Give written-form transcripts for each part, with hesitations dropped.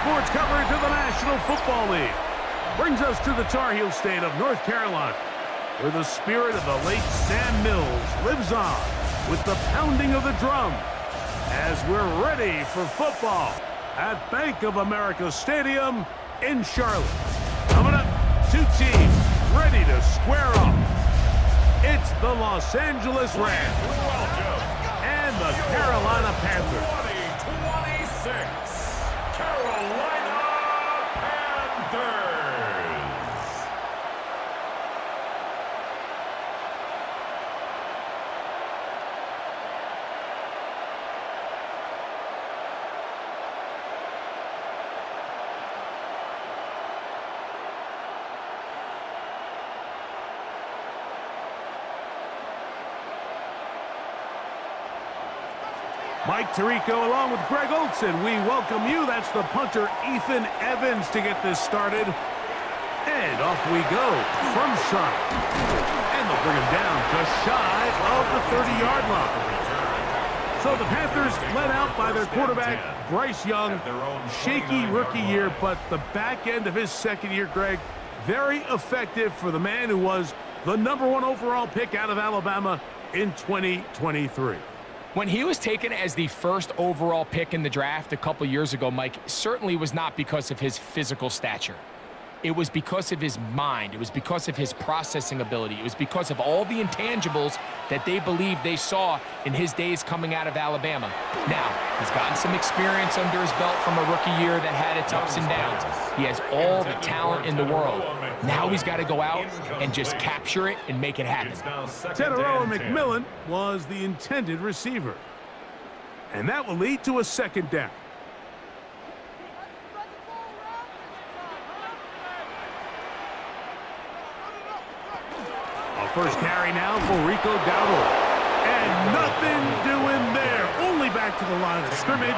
sports coverage of the National Football League brings us to the Tar Heel state of North Carolina, where the spirit of the late Sam Mills lives on with the pounding of the drum as we're ready for football at Bank of America Stadium in Charlotte. Coming up, two teams ready to square off. It's the Los Angeles Rams and the Carolina Panthers. 2026 Carolina Panthers. Mike Tirico along with Greg Olson. We welcome you. That's the punter, Ethan Evans, to get this started. And off we go from Charlotte. And they'll bring him down just shy of the 30-yard line. So the Panthers led out by their quarterback, Bryce Young. Shaky rookie year, but the back end of his second year, Greg, very effective for the man who was the #1 overall pick out of Alabama in 2023. When he was taken as the first overall pick in the draft a couple years ago, Mike, certainly was not because of his physical stature. It was because of his mind. It was because of his processing ability. It was because of all the intangibles that they believed they saw in his days coming out of Alabama. Now, he's gotten some experience under his belt from a rookie year that had its ups and downs. He has all the talent in the world. Now he's got to go out and just capture it and make it happen. Teteroa McMillan was the intended receiver. And that will lead to a second down. First carry now for Rico Dowdle. And nothing doing there. Only back to the line of scrimmage.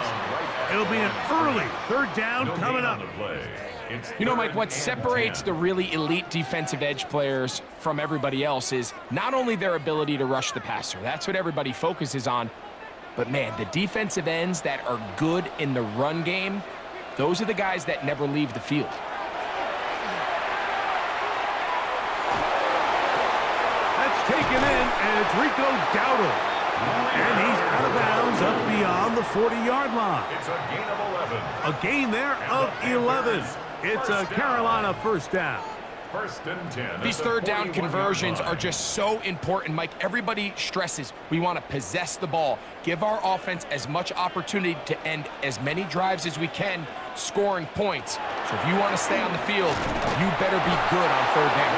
It'll be an early third down coming up. You know, Mike, what separates the really elite defensive edge players from everybody else is not only their ability to rush the passer. That's what everybody focuses on. But, man, the defensive ends that are good in the run game, those are the guys that never leave the field. Taken in, and it's Rico Dowdle. And he's out of bounds up beyond the 40-yard line. It's a gain of 11. A gain there of 11. It's a Carolina first down. First and 10. These third down conversions are just so important, Mike. Everybody stresses we want to possess the ball, give our offense as much opportunity to end as many drives as we can, scoring points. So if you want to stay on the field, you better be good on third down.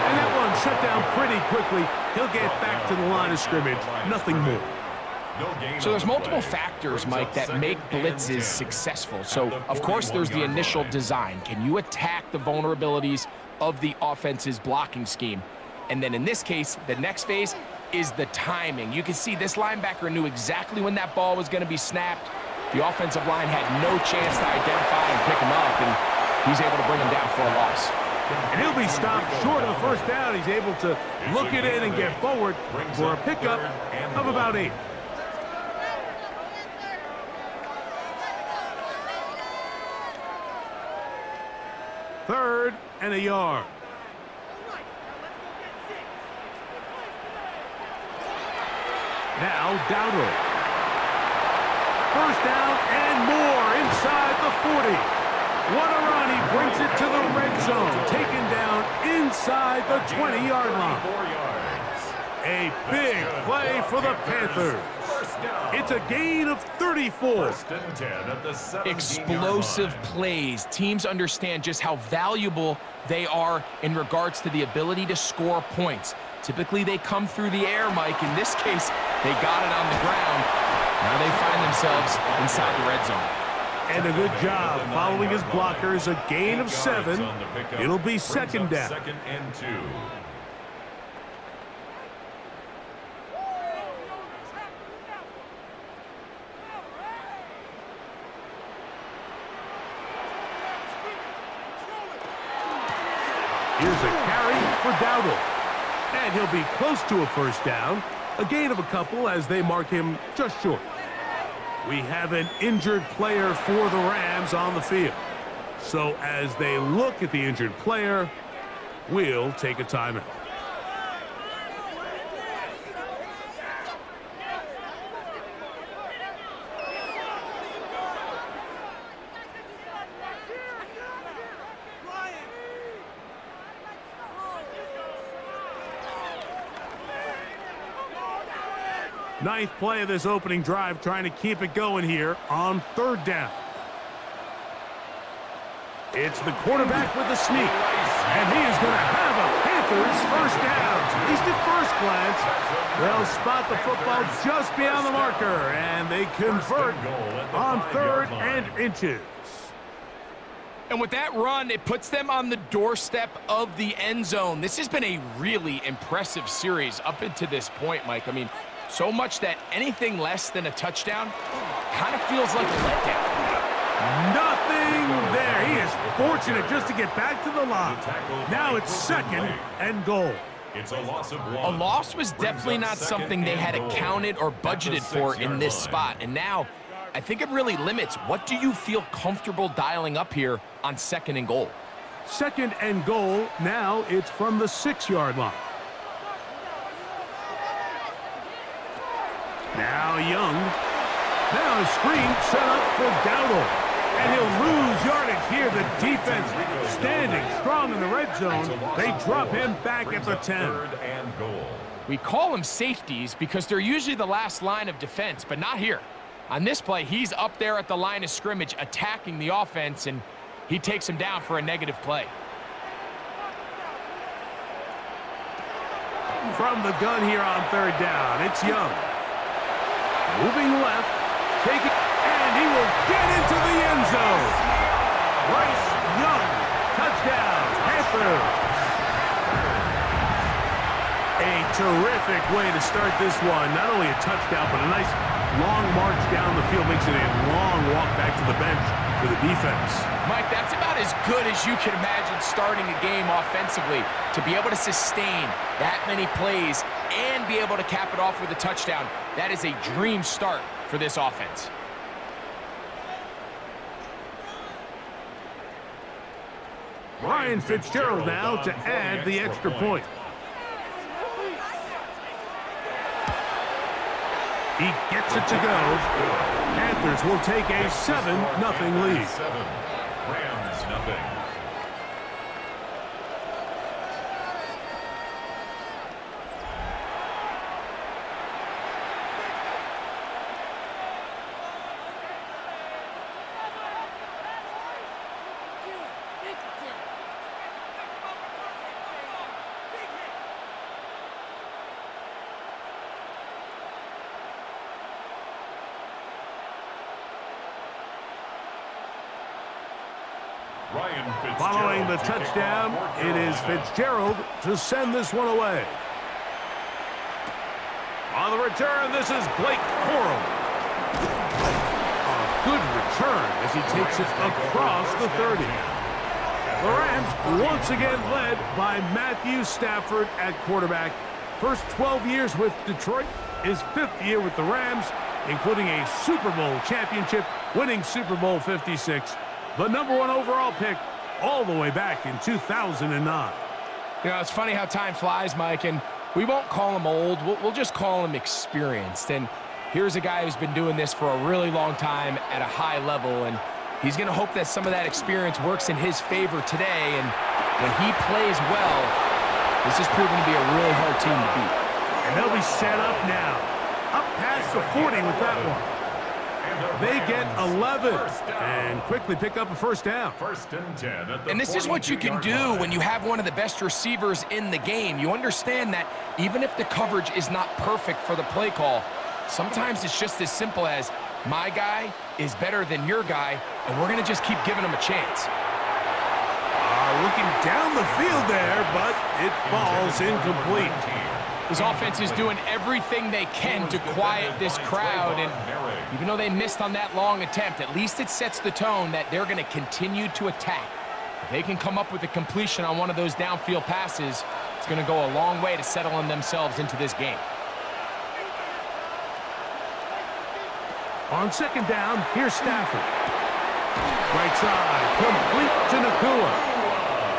And that one shut down pretty quickly. He'll get back to the line of scrimmage. Nothing more. So there's multiple factors, Mike, that make blitzes successful. So, of course, there's the initial design. Can you attack the vulnerabilities of the offense's blocking scheme? And then in this case, the next phase is the timing. You can see this linebacker knew exactly when that ball was going to be snapped. The offensive line had no chance to identify and pick him up, and he's able to bring him down for a loss. And he'll be stopped short of first down. He's able to look it in and get forward for a pickup of about 8. Third and a yard. Now Dowdle. First down and more inside the 40. What a run. He brings it to the red zone. Taken down inside the 20-yard line. A big play for the Panthers. It's a gain of 34. Explosive plays. Teams understand just how valuable they are in regards to the ability to score points. Typically, they come through the air, Mike. In this case, they got it on the ground. Now they find themselves inside the red zone. And a good job following his blockers. A gain of 7. It'll be second down. Second and 2. Here's a carry for Dowdle. And he'll be close to a first down. A gain of a couple as they mark him just short. We have an injured player for the Rams on the field. So as they look at the injured player, we'll take a timeout. Ninth play of this opening drive, trying to keep it going here on third down. It's the quarterback with the sneak, and he is going to have a Panthers first down. At least at first glance, they'll spot the football just beyond the marker, and they convert on 3rd and inches. And with that run, it puts them on the doorstep of the end zone. This has been a really impressive series up into this point, Mike. I mean, so much that anything less than a touchdown kind of feels like a letdown. Nothing there. He is fortunate just to get back to the line. Now it's 2nd and goal. It's a loss of 1. A loss was definitely not something they had accounted or budgeted for in this spot. And now, I think it really limits. What do you feel comfortable dialing up here on 2nd and goal? 2nd and goal. Now it's from the 6-yard line. Now Young. Now a screen set up for Dowdle. And he'll lose yardage here. The defense standing strong in the red zone. They drop him back at the 10. We call them safeties because they're usually the last line of defense, but not here. On this play, he's up there at the line of scrimmage attacking the offense, and he takes him down for a negative play. From the gun here on 3rd down, it's Young. Moving left, taking, and he will get into the end zone. Bryce Young, touchdown, Panthers. A terrific way to start this one. Not only a touchdown, but a nice long march down the field. Makes it a long walk back to the bench for the defense. Mike, that's about as good as you can imagine starting a game offensively. To be able to sustain that many plays and be able to cap it off with a touchdown, that is a dream start for this offense. Ryan Fitzgerald now to add the extra point. He gets it to go. Panthers will take a 7-0 lead. Rams nothing. Following the touchdown, it is Fitzgerald to send this one away. On the return, this is Blake Corum. A good return as he takes it across the 30. The Rams once again led by Matthew Stafford at quarterback. First 12 years with Detroit, his 5th year with the Rams, including a Super Bowl championship, winning Super Bowl 56. The #1 overall pick all the way back in 2009. You know, it's funny how time flies, Mike, and we won't call him old. We'll just call him experienced. And here's a guy who's been doing this for a really long time at a high level, and he's going to hope that some of that experience works in his favor today. And when he plays well, this is proving to be a really hard team to beat. And they'll be set up now. Up past the 40 with that one. They get 11 and quickly pick up a first down. 1st and 10 at the And this is what you can do when you have one of the best receivers in the game. You understand that even if the coverage is not perfect for the play call, sometimes it's just as simple as my guy is better than your guy, and we're going to just keep giving him a chance. Looking down the field there, but it falls incomplete. This offense is doing everything they can to quiet this crowd, and even though they missed on that long attempt, at least it sets the tone that they're going to continue to attack. If they can come up with a completion on one of those downfield passes, it's going to go a long way to settling themselves into this game. On second down, here's Stafford. Right side, complete to Nakua.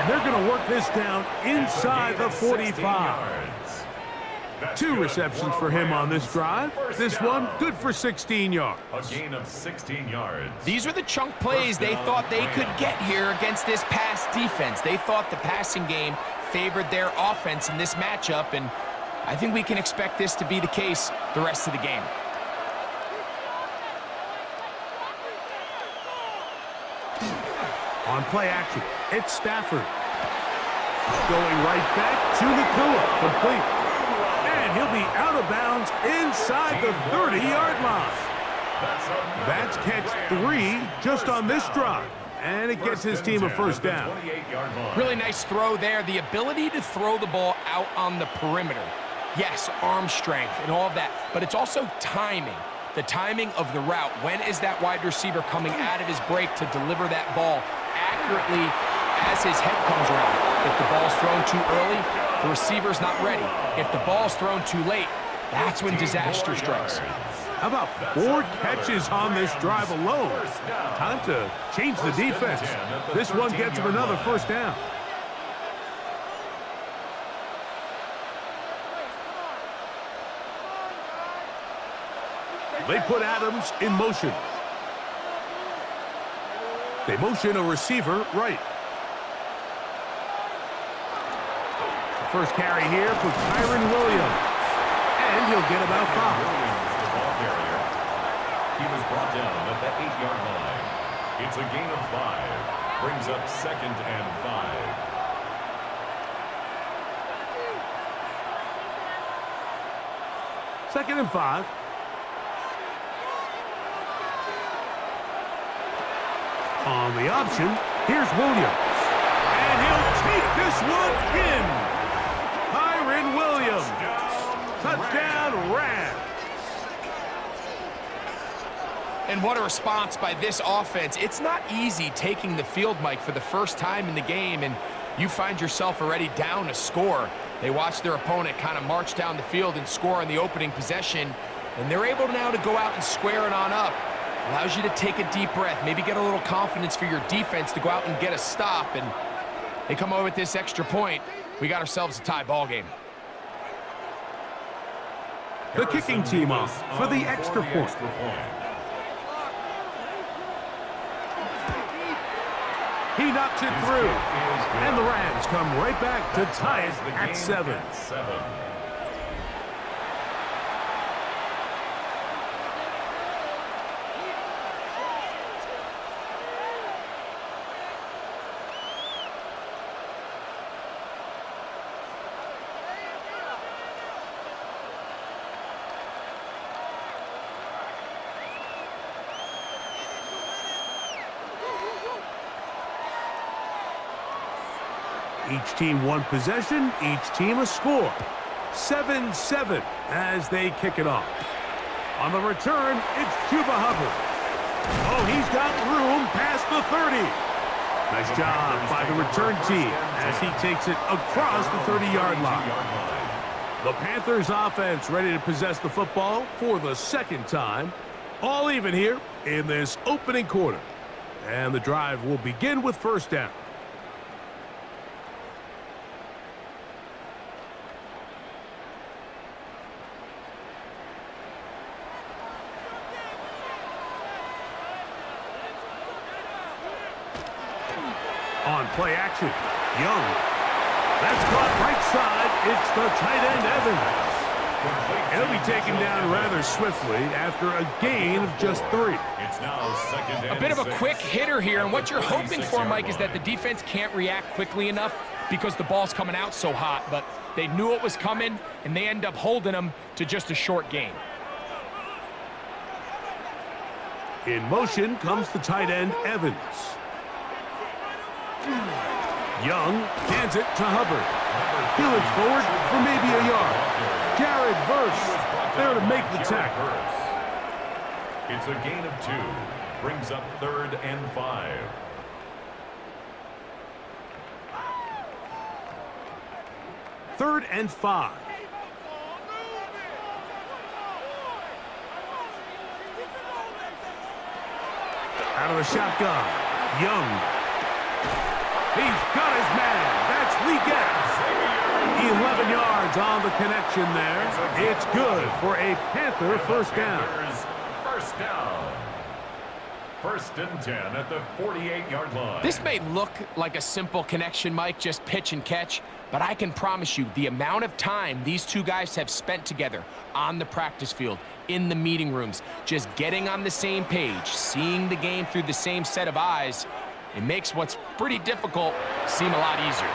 And they're going to work this down inside the 45. 2 receptions for him on this drive. This one, good for 16 yards. A gain of 16 yards. These are the chunk plays they thought they could get here against this pass defense. They thought the passing game favored their offense in this matchup, and I think we can expect this to be the case the rest of the game. On play action, it's Stafford. Going right back to Nakua, complete. And he'll be out of bounds inside the 30-yard line. That's catch 3 just on this drive. And it gets his team a first down. Really nice throw there. The ability to throw the ball out on the perimeter. Yes, arm strength and all of that, but it's also timing. The timing of the route. When is that wide receiver coming out of his break to deliver that ball accurately as his head comes around? If the ball's thrown too early, the receiver's not ready. If the ball's thrown too late, that's when disaster strikes. How about 4 catches on this drive alone? Time to change the defense. This one gets him another first down. They put Adams in motion. They motion a receiver right. The first carry here for Kyron Williams. And he'll get about 5. Williams, the ball carrier. He was brought down at the 8-yard line. It's a gain of 5. Brings up 2nd and 5. 2nd and 5. On the option, here's Williams. And he'll take this one in. Kyron Williams. Touchdown, Rams. And what a response by this offense. It's not easy taking the field, Mike, for the first time in the game, and you find yourself already down a score. They watch their opponent kind of march down the field and score on the opening possession, and they're able now to go out and square it on up. Allows you to take a deep breath, maybe get a little confidence for your defense to go out and get a stop, and they come over with this extra point. We got ourselves a tie ball game. The kicking team off for the extra point. He knocks it through. And the Rams come right back to tie it at 7. Each team one possession, each team a score. 7-7 as they kick it off. On the return, it's Chuba Hubbard. Oh, he's got room past the 30. Nice job by the return team as he takes it across the 30-yard line. The Panthers offense ready to possess the football for the second time. All even here in this opening quarter. And the drive will begin with first down. On play action, Young. That's caught right side. It's the tight end, Evans. And he'll be taken down rather swiftly after a gain of just 3. It's now 2nd and A bit of a 6. quick hitter here, and what you're hoping for, Mike, is that the defense can't react quickly enough because the ball's coming out so hot, but they knew it was coming, and they end up holding them to just a short gain. In motion comes the tight end, Evans. Young hands it to Hubbard. He looks forward for maybe a yard. Jared Verse there to make the tackle. It's a gain of 2. Brings up 3rd and 5. Third and 5. Out of the shotgun. Young. He's got his man. That's Liggett. 11 yards on the connection there. It's good for a Panther first down. First down. First and 10 at the 48-yard line. This may look like a simple connection, Mike, just pitch and catch, but I can promise you the amount of time these two guys have spent together on the practice field, in the meeting rooms, just getting on the same page, seeing the game through the same set of eyes, it makes what's pretty difficult seem a lot easier.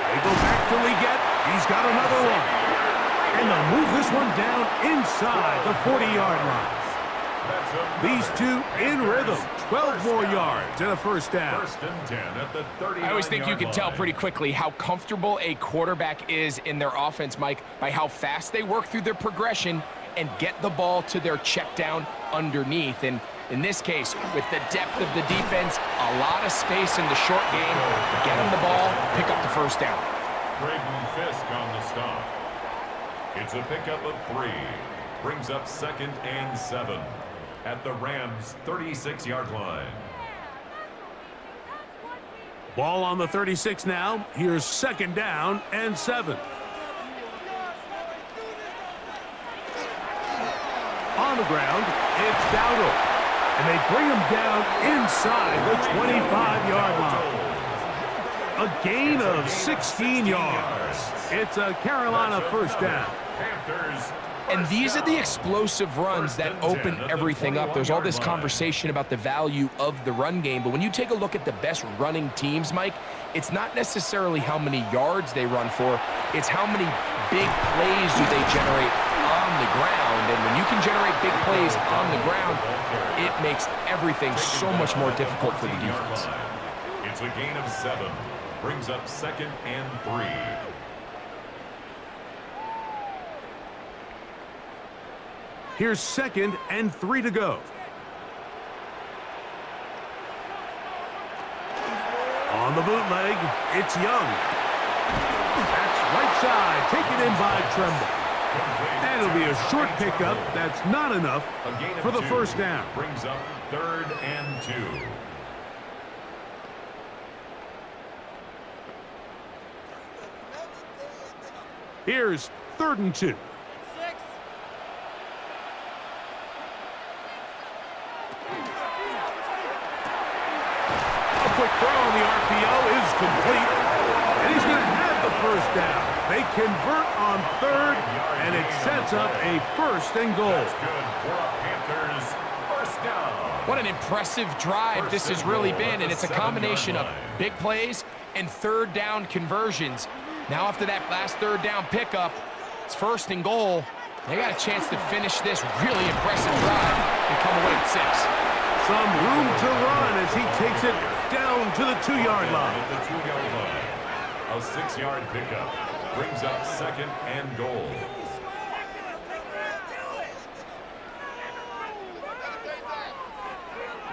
They go back to Liggett. He's got another one. And they'll move this one down inside the 40-yard line. These two in rhythm. 12 more yards and a first down. First and 10 at the 39-yard line. I always think you can tell pretty quickly how comfortable a quarterback is in their offense, Mike, by how fast they work through their progression and get the ball to their check down underneath. And in this case, with the depth of the defense, a lot of space in the short game, get them the ball, pick up the first down. Braden Fisk on the stop. It's a pickup of 3. Brings up 2nd and 7 at the Rams' 36-yard line. Ball on the 36 now. Here's 2nd down and 7. On the ground, it's Dowdle. And they bring him down inside the 25-yard line. A gain of 16 yards. It's a Carolina first down. And these are the explosive runs that open everything up. There's all this conversation about the value of the run game, but when you take a look at the best running teams, Mike, it's not necessarily how many yards they run for, it's how many big plays do they generate on the ground. And when you can generate big plays on the ground, it makes everything so much more difficult for the defense. It's a gain of 7. Brings up 2nd and 3. Here's 2nd and 3 to go. On the bootleg, it's Young. That's right side, taken in by Tremble. And it'll be a short pickup. That's not enough for the first down. Brings up 3rd and 2. Here's 3rd and 2. Quick throw on the RPO is complete, and he's going to have the first down. They convert on 3rd, and it sets up a 1st and goal. That's good for a Panthers first down. What an impressive drive this has really been, and it's a combination of big plays and 3rd down conversions. Now after that last 3rd down pickup, it's 1st and goal. They got a chance to finish this really impressive drive and come away with 6. Some room to run as he takes it down to the 2-yard line. At the 2-yard line. A 6-yard pickup brings up 2nd and goal.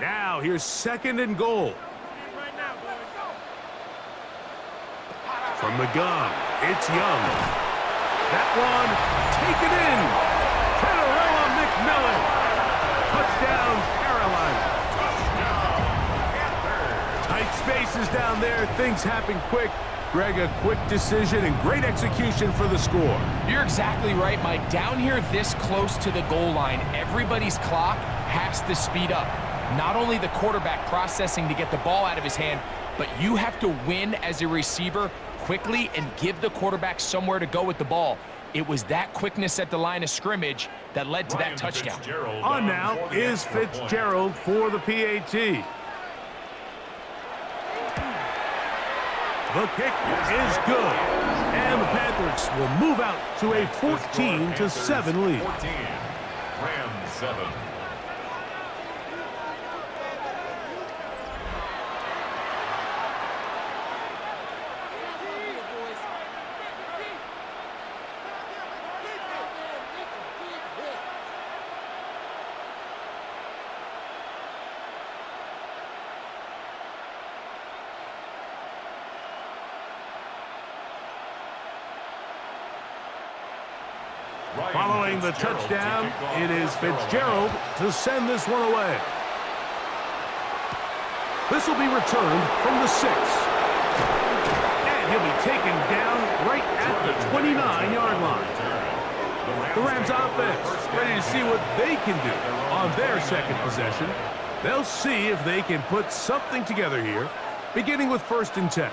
Now here's 2nd and goal. From the gun, it's Young. That one taken in. Canarella McMillan. Touchdown, Carolina. Tight spaces down there. Things happen quick. Greg, a quick decision and great execution for the score. You're exactly right, Mike. Down here this close to the goal line, everybody's clock has to speed up. Not only the quarterback processing to get the ball out of his hand, but you have to win as a receiver quickly and give the quarterback somewhere to go with the ball. It was that quickness at the line of scrimmage that led to that touchdown. On now is Fitzgerald for the PAT. The kick is good. And the Panthers will move out to a 14-7 lead. 14. Rams 7. Following the touchdown, it is Fitzgerald to send this one away. This will be returned from the 6. And he'll be taken down right at the 29-yard line. The Rams offense ready to see what they can do on their second possession. They'll see if they can put something together here, beginning with 1st and 10.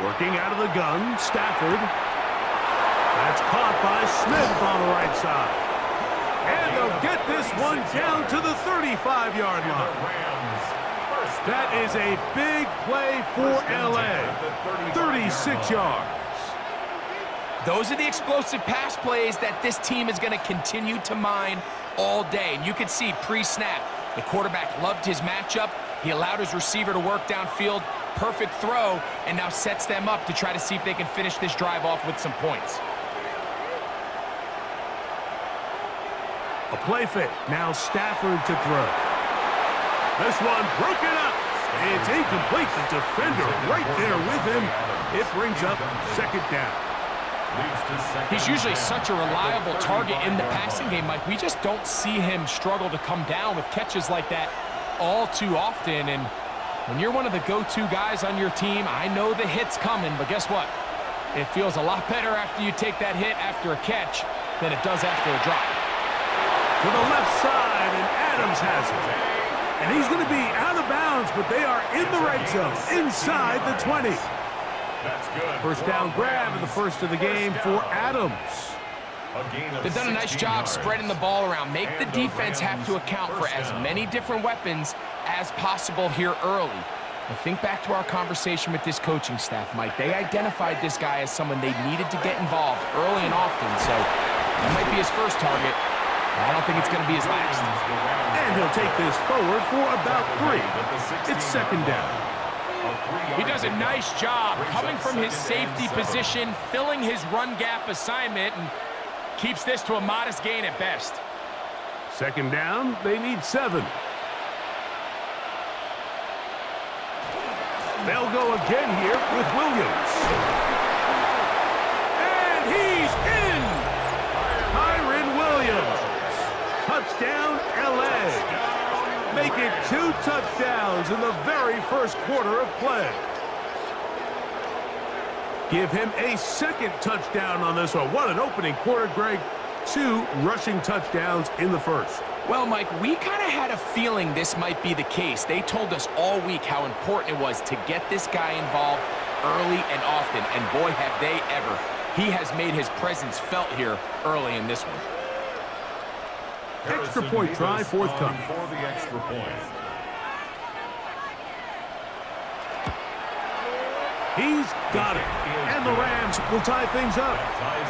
Working out of the gun, Stafford. That's caught by Smith on the right side. And they'll get this one down to the 35-yard line. That is a big play for L.A. 36 yards. Those are the explosive pass plays that this team is going to continue to mine all day. And you can see pre-snap, the quarterback loved his matchup. He allowed his receiver to work downfield. Perfect throw, and now sets them up to try to see if they can finish this drive off with some points. A play fake. Now Stafford to throw. This one broken up. It's incomplete. The defender right there with him. It brings up 2nd down. He's usually such a reliable target in the passing game, Mike. We just don't see him struggle to come down with catches like that all too often. And when you're one of the go-to guys on your team, I know the hit's coming, but guess what? It feels a lot better after you take that hit after a catch than it does after a drop. To the left side, and Adams has it. And he's going to be out of bounds, but they are in the red zone, inside the 20. That's good. 1st down grab in the first of the game for Adams. They've done a nice job spreading the ball around. Make the defense have to account for as many different weapons as possible here early. But think back to our conversation with this coaching staff, Mike. They identified this guy as someone they needed to get involved early and often, so that might be his first target. I don't think it's going to be his last. And he'll take this forward for about 3. It's 2nd down. He does a nice job coming from his safety position, filling his run gap assignment, and keeps this to a modest gain at best. 2nd down, they need 7. They'll go again here with Williams. And he's in! Kyren Williams. Touchdown, L.A. Make it 2 touchdowns in the very first quarter of play. Give him a 2nd touchdown on this one. What an opening quarter, Greg. 2 rushing touchdowns in the first. Well, Mike, we kind of had a feeling this might be the case. They told us all week how important it was to get this guy involved early and often, and boy, have they ever. He has made his presence felt here early in this one. Extra point try forthcoming. For the extra point. He's got it. And the Rams will tie things up.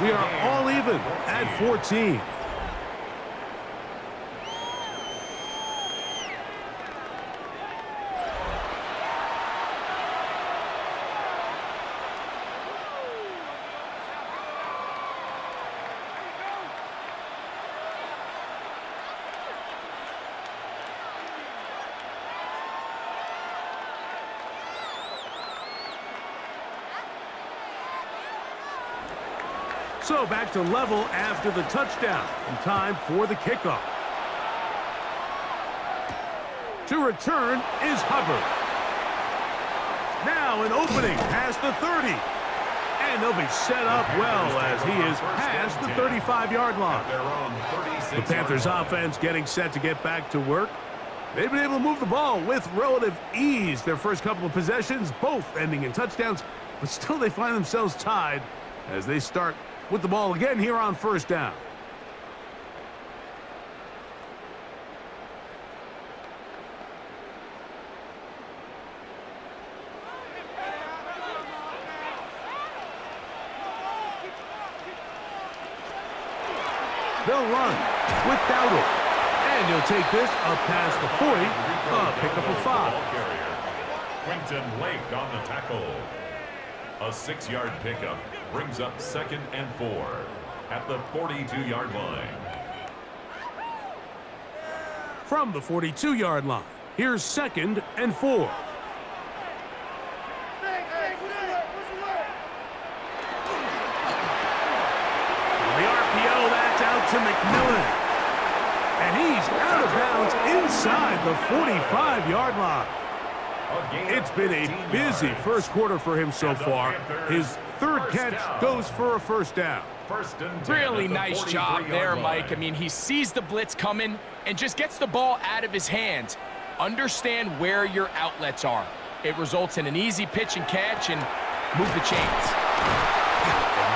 We are all even at 14. So back to level after the touchdown, and time for the kickoff. To return is Hubbard. Now an opening past the 30. And they'll be set up well as he is past the 35-yard line. The Panthers offense getting set to get back to work. They've been able to move the ball with relative ease. Their first couple of possessions, both ending in touchdowns, but still they find themselves tied as they start with the ball again here on 1st down. They'll run with Dowdle. And he'll take this up past the 40, pick up a 5. Quinton Lake on the tackle. A 6-yard pickup brings up 2nd and 4 at the 42-yard line. From the 42-yard line, Here's 2nd and 4. The RPO, that's out to McMillan. And he's out of bounds inside the 45-yard line. It's been a busy first quarter for him so far. His 3rd catch goes for a first down. Really nice job there, Mike. I mean, he sees the blitz coming and just gets the ball out of his hands. Understand where your outlets are. It results in an easy pitch and catch and move the chains.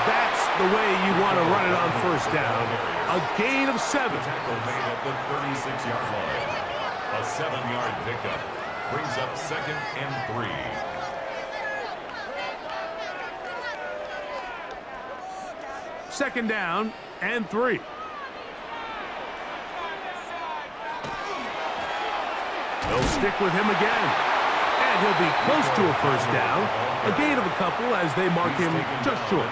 That's the way you want to run it on first down. A gain of 7. Tackle made at the 36-yard line. A 7-yard pickup brings up 2nd and 3. Second down and 3. They'll stick with him again. And he'll be close to a first down. A gain of a couple as they mark him just short.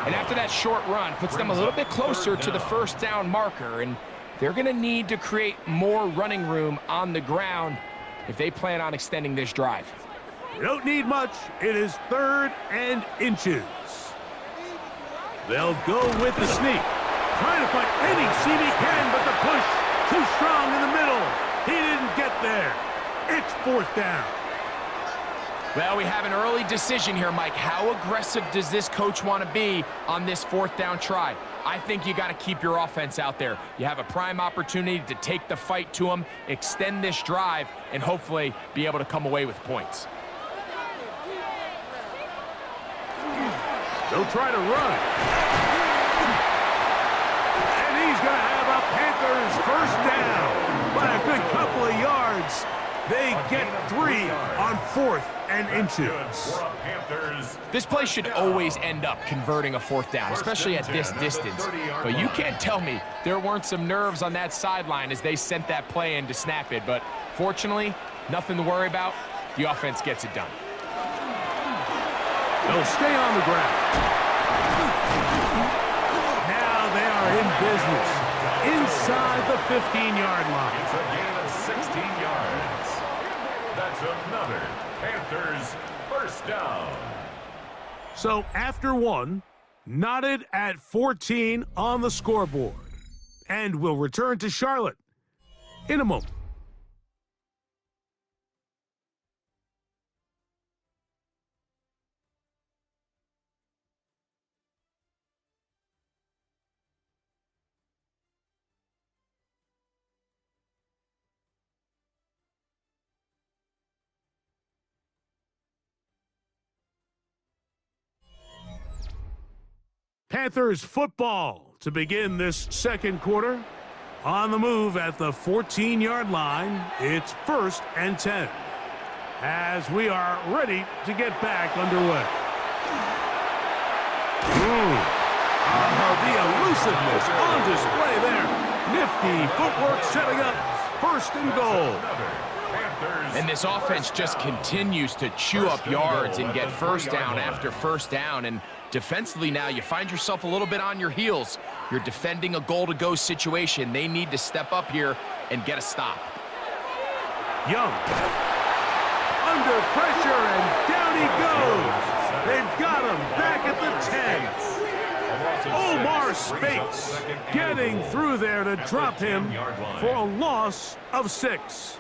And after that short run, puts them a little bit closer to the first down marker. And they're going to need to create more running room on the ground if they plan on extending this drive. You don't need much. It is 3rd and inches. They'll go with the sneak. Trying to find any seam he can, but the push too strong in the middle. He didn't get there. It's 4th down. Well, we have an early decision here, Mike. How aggressive does this coach want to be on this 4th down try? I think you got to keep your offense out there. You have a prime opportunity to take the fight to them, extend this drive, and hopefully be able to come away with points. They'll try to run. And he's going to have a Panthers first down by a good couple of yards. They get 3 on 4th and inches. This play should always end up converting a 4th down, especially at this distance. But you can't tell me there weren't some nerves on that sideline as they sent that play in to snap it. But fortunately, nothing to worry about. The offense gets it done. They'll stay on the ground. Now they are in business inside the 15-yard line. It's a gain of 16 yards. That's another Panthers first down. So after 1, knotted at 14 on the scoreboard. And we'll return to Charlotte in a moment. Panthers football to begin this second quarter. On the move at the 14-yard line, it's 1st and 10. As we are ready to get back underway. The elusiveness on display there. Nifty footwork setting up 1st and goal. And this offense just continues to chew up yards and get first down after first down. And defensively now, you find yourself a little bit on your heels. You're defending a goal-to-go situation. They need to step up here and get a stop. Young. Under pressure, and down he goes. They've got him back at the 10. Omar Speights getting through there to drop him for a loss of 6.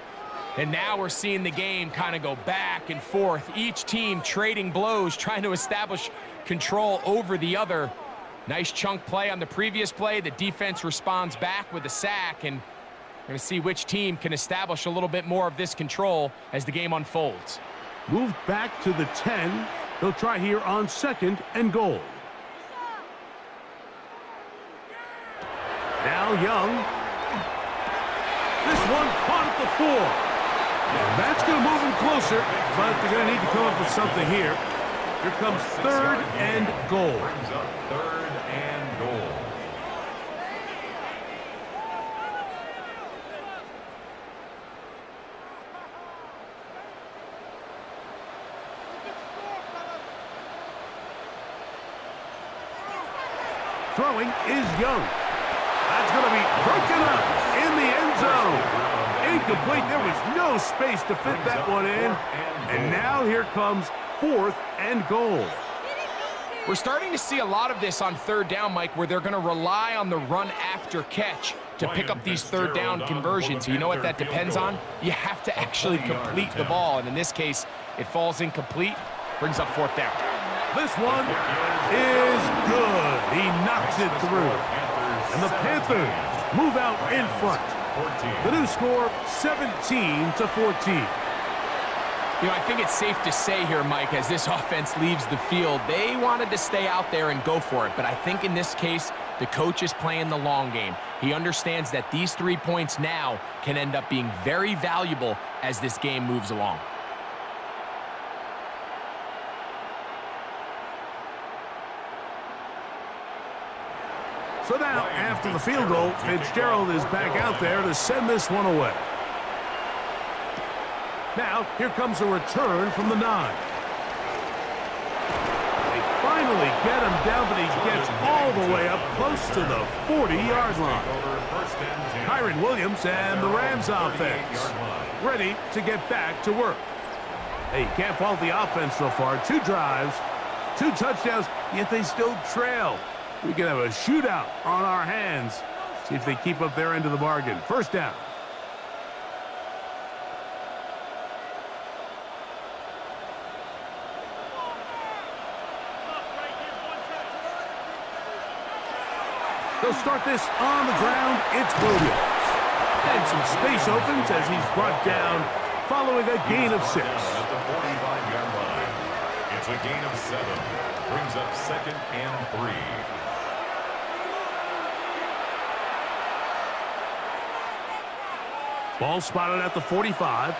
And now we're seeing the game kind of go back and forth. Each team trading blows, trying to establish control over the other. Nice chunk play on the previous play. The defense responds back with a sack, and we're going to see which team can establish a little bit more of this control as the game unfolds. Moved back to the 10. They'll try here on 2nd and goal. Now Young. This one caught at the 4. And that's going to move them closer, but they're going to need to come up with something here. Here comes 3rd and goal. Brings up 3rd and goal. Throwing is Young. That's going to be broken up in the end zone. incomplete. There was no space to fit that one in. And now here comes 4th and goal. We're starting to see a lot of this on 3rd down, Mike, where they're going to rely on the run after catch to pick up these 3rd down conversions. You know what that depends on? You have to actually complete the ball, and in this case, it falls incomplete, brings up 4th down. This one is good. He knocks it through. And the Panthers move out in front. The new score, 17-14. You know, I think it's safe to say here, Mike, as this offense leaves the field, they wanted to stay out there and go for it. But I think in this case, the coach is playing the long game. He understands that these 3 points now can end up being very valuable as this game moves along. So now, after the field goal, Fitzgerald is back out there to send this one away. Now, here comes a return from the 9. They finally get him down, but he gets all the way up close to the 40-yard line. Kyron Williams and the Rams offense ready to get back to work. Hey, you can't fault the offense so far. 2 drives, 2 touchdowns, yet they still trail. We can have a shootout on our hands. See if they keep up their end of the bargain. 1st down. They'll start this on the ground. It's Williams. And some space opens as he's brought down following a gain of 6. At the 45-yard line. It's a gain of 7. Brings up 2nd and 3. Ball spotted at the 45.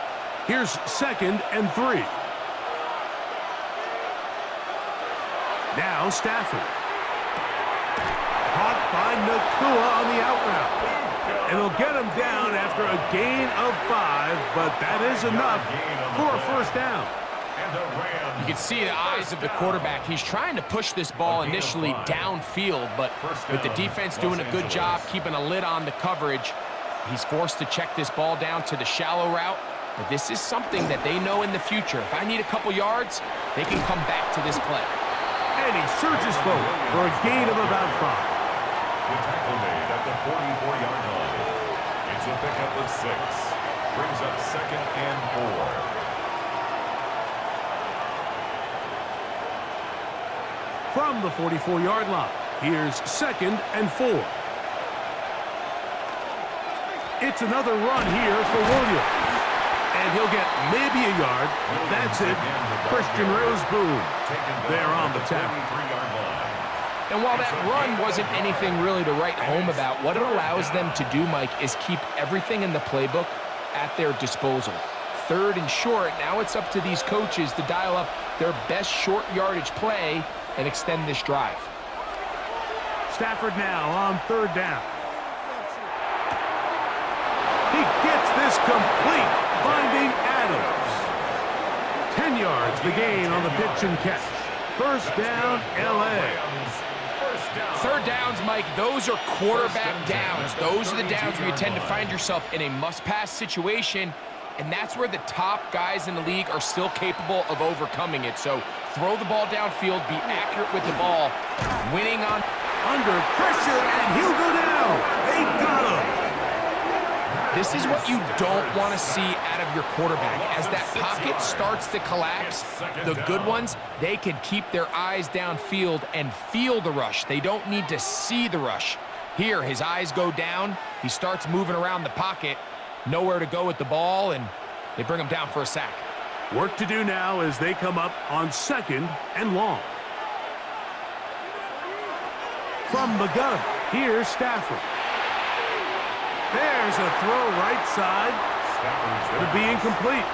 Here's 2nd and 3. Now Stafford. Caught by Nakua on the out route. And they'll get him down after a gain of 5, but that is enough for a 1st down. You can see the eyes of the quarterback. He's trying to push this ball initially downfield, but with the defense doing a good job keeping a lid on the coverage, he's forced to check this ball down to the shallow route. But this is something that they know in the future. If I need a couple yards, they can come back to this play. And he surges forward for a gain of about 5. The tackle made at the 44-yard line. It's a pickup of 6. Brings up 2nd and 4. From the 44-yard line, here's 2nd and 4. It's another run here for Williams. And he'll get maybe a yard. That's it. Christian Roseboom there on the tackle. And while that run wasn't anything really to write home about, what it allows them to do, Mike, is keep everything in the playbook at their disposal. 3rd and short, now it's up to these coaches to dial up their best short yardage play and extend this drive. Stafford now on 3rd down. He gets this complete, finding Adams. 10 yards, the gain on the pitch and catch. 1st down, L.A. 3rd downs, Mike, those are quarterback downs. Those are the downs where you tend to find yourself in a must-pass situation, and that's where the top guys in the league are still capable of overcoming it. So throw the ball downfield, be accurate with the ball, winning on... Under pressure, and he'll go down. They got him. This is what you don't want to see out of your quarterback. As that pocket starts to collapse, the good ones, they can keep their eyes downfield and feel the rush. They don't need to see the rush. Here, his eyes go down. He starts moving around the pocket. Nowhere to go with the ball, and they bring him down for a sack. Work to do now as they come up on 2nd and long. From the gun, here's Stafford. There's a throw right side. Going to be incomplete.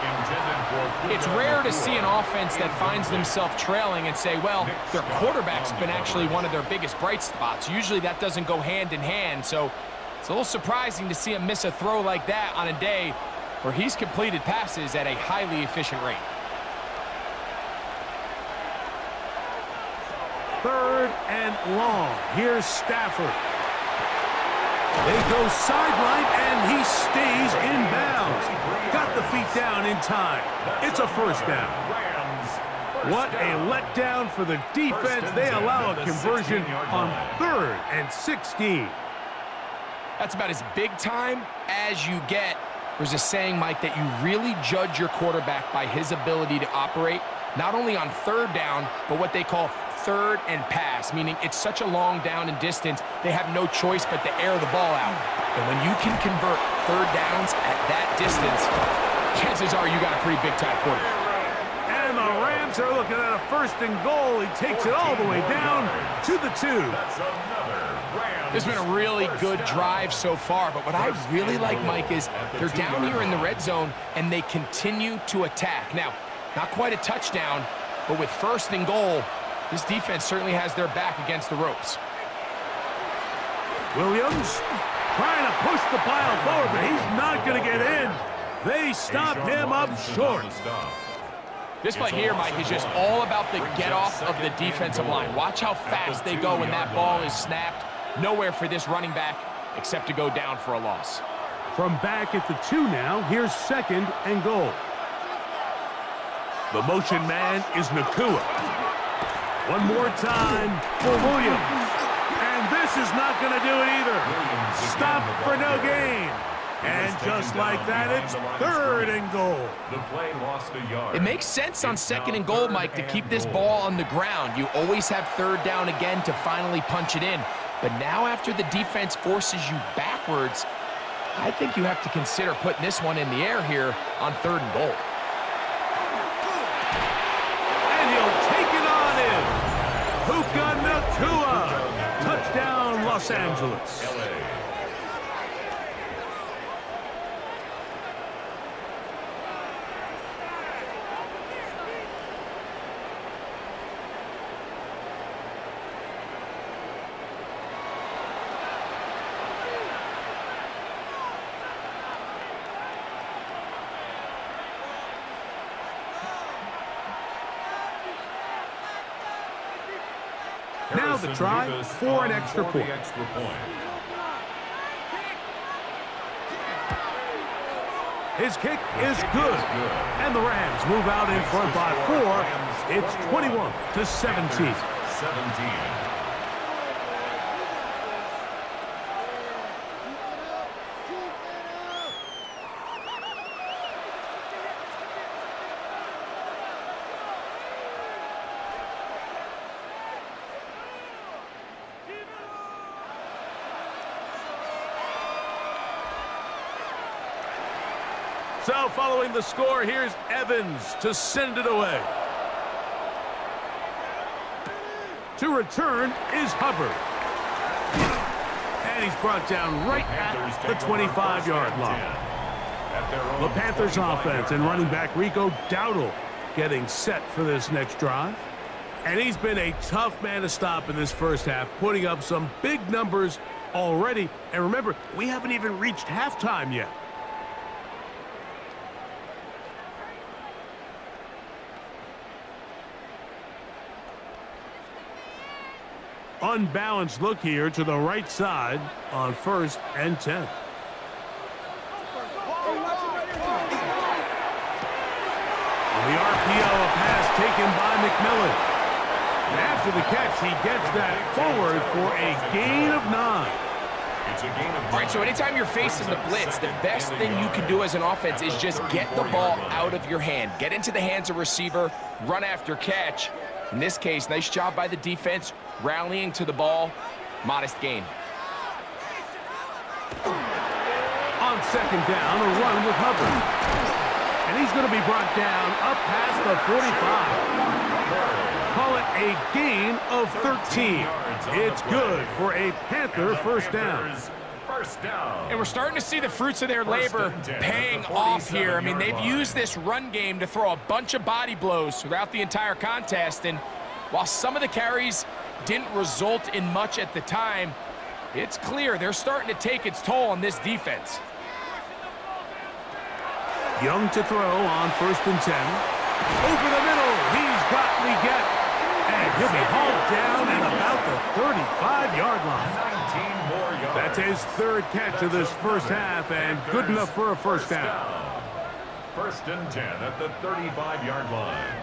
It's rare to see an offense that finds themselves trailing and say, well, their quarterback's been actually one of their biggest bright spots. Usually that doesn't go hand in hand, so it's a little surprising to see him miss a throw like that on a day where he's completed passes at a highly efficient rate. 3rd and long. Here's Stafford. They go sideline, and he stays in bounds. feet down in time. It's a first down. What a letdown for the defense. They allow a conversion on 3rd and 16. That's about as big time as you get. There's a saying, Mike, that you really judge your quarterback by his ability to operate, not only on 3rd down, but what they call 3rd and pass, meaning it's such a long down and distance, they have no choice but to air the ball out. And when you can convert 3rd downs at that distance, chances are you got a pretty big-time quarterback. And the Rams are looking at a 1st and goal. He takes it all the way down to the 2. This has been a really good drive so far, but what I really like, Mike, is they're down here in the red zone, and they continue to attack. Now, not quite a touchdown, but with 1st and goal, this defense certainly has their back against the ropes. Williams trying to push the pile forward, but he's not going to get in. They stop him up short. This play here, Mike, is just all about the get-off of the defensive line. Watch how fast they go when that ball is snapped. Nowhere for this running back except to go down for a loss. From back at the 2 now, here's 2nd and goal. The motion man is Nakua. One more time for Williams. And this is not going to do it either. Stop for no gain. And just like that, it's 3rd and goal. The play lost a yard. It makes sense on 2nd and goal, Mike, to keep this ball on the ground. You always have 3rd down again to finally punch it in. But now after the defense forces you backwards, I think you have to consider putting this one in the air here on 3rd and goal. And he'll take it on in. Puka Nakua. Touchdown, Los Angeles. Now the try for an extra point. His kick is good. And the Rams move out in front by 4. It's 21-17. So following the score, here's Evans to send it away. To return is Hubbard. And he's brought down right at the 25-yard line. The Panthers offense and running back Rico Dowdle getting set for this next drive. And he's been a tough man to stop in this first half, putting up some big numbers already. And remember, we haven't even reached halftime yet. Unbalanced look here to the right side on 1st and 10. On the RPO, a pass taken by McMillan. And after the catch, he gets that forward for a gain of 9. It's a gain of 9. All right, so anytime you're facing the blitz, the best thing you can do as an offense is just get the ball out of your hand. Get into the hands of receiver, run after catch. In this case, nice job by the defense, rallying to the ball, modest gain. On 2nd down, a run with Hubbard. And he's going to be brought down up past the 45. Call it a gain of 13. It's good for a Panther first down. And we're starting to see the fruits of their labor paying off here. I mean, they've used this run game to throw a bunch of body blows throughout the entire contest. And while some of the carries didn't result in much at the time, it's clear they're starting to take its toll on this defense. Young to throw on 1st and 10. Over the middle, he's got Leggett. And he'll be hauled down at about the 35-yard line. 19 more yards. That's his 3rd catch of this first half, and good enough for a first down. First and 10 at the 35-yard line.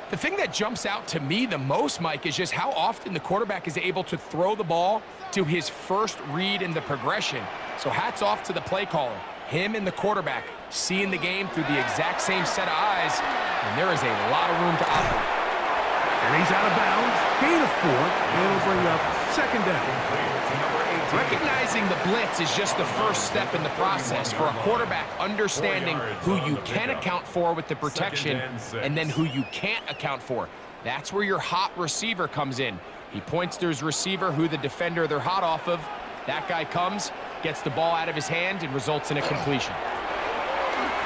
The thing that jumps out to me the most, Mike, is just how often the quarterback is able to throw the ball to his first read in the progression. So hats off to the play caller. Him and the quarterback seeing the game through the exact same set of eyes, and there is a lot of room to operate. And he's out of bounds. Gain of 4. It'll bring up second down. Recognizing the blitz is just the first step in the process for a quarterback understanding who you can account for with the protection and then who you can't account for. That's where your hot receiver comes in. He points to his receiver who the defender they're hot off of. That guy comes, gets the ball out of his hand, and results in a completion.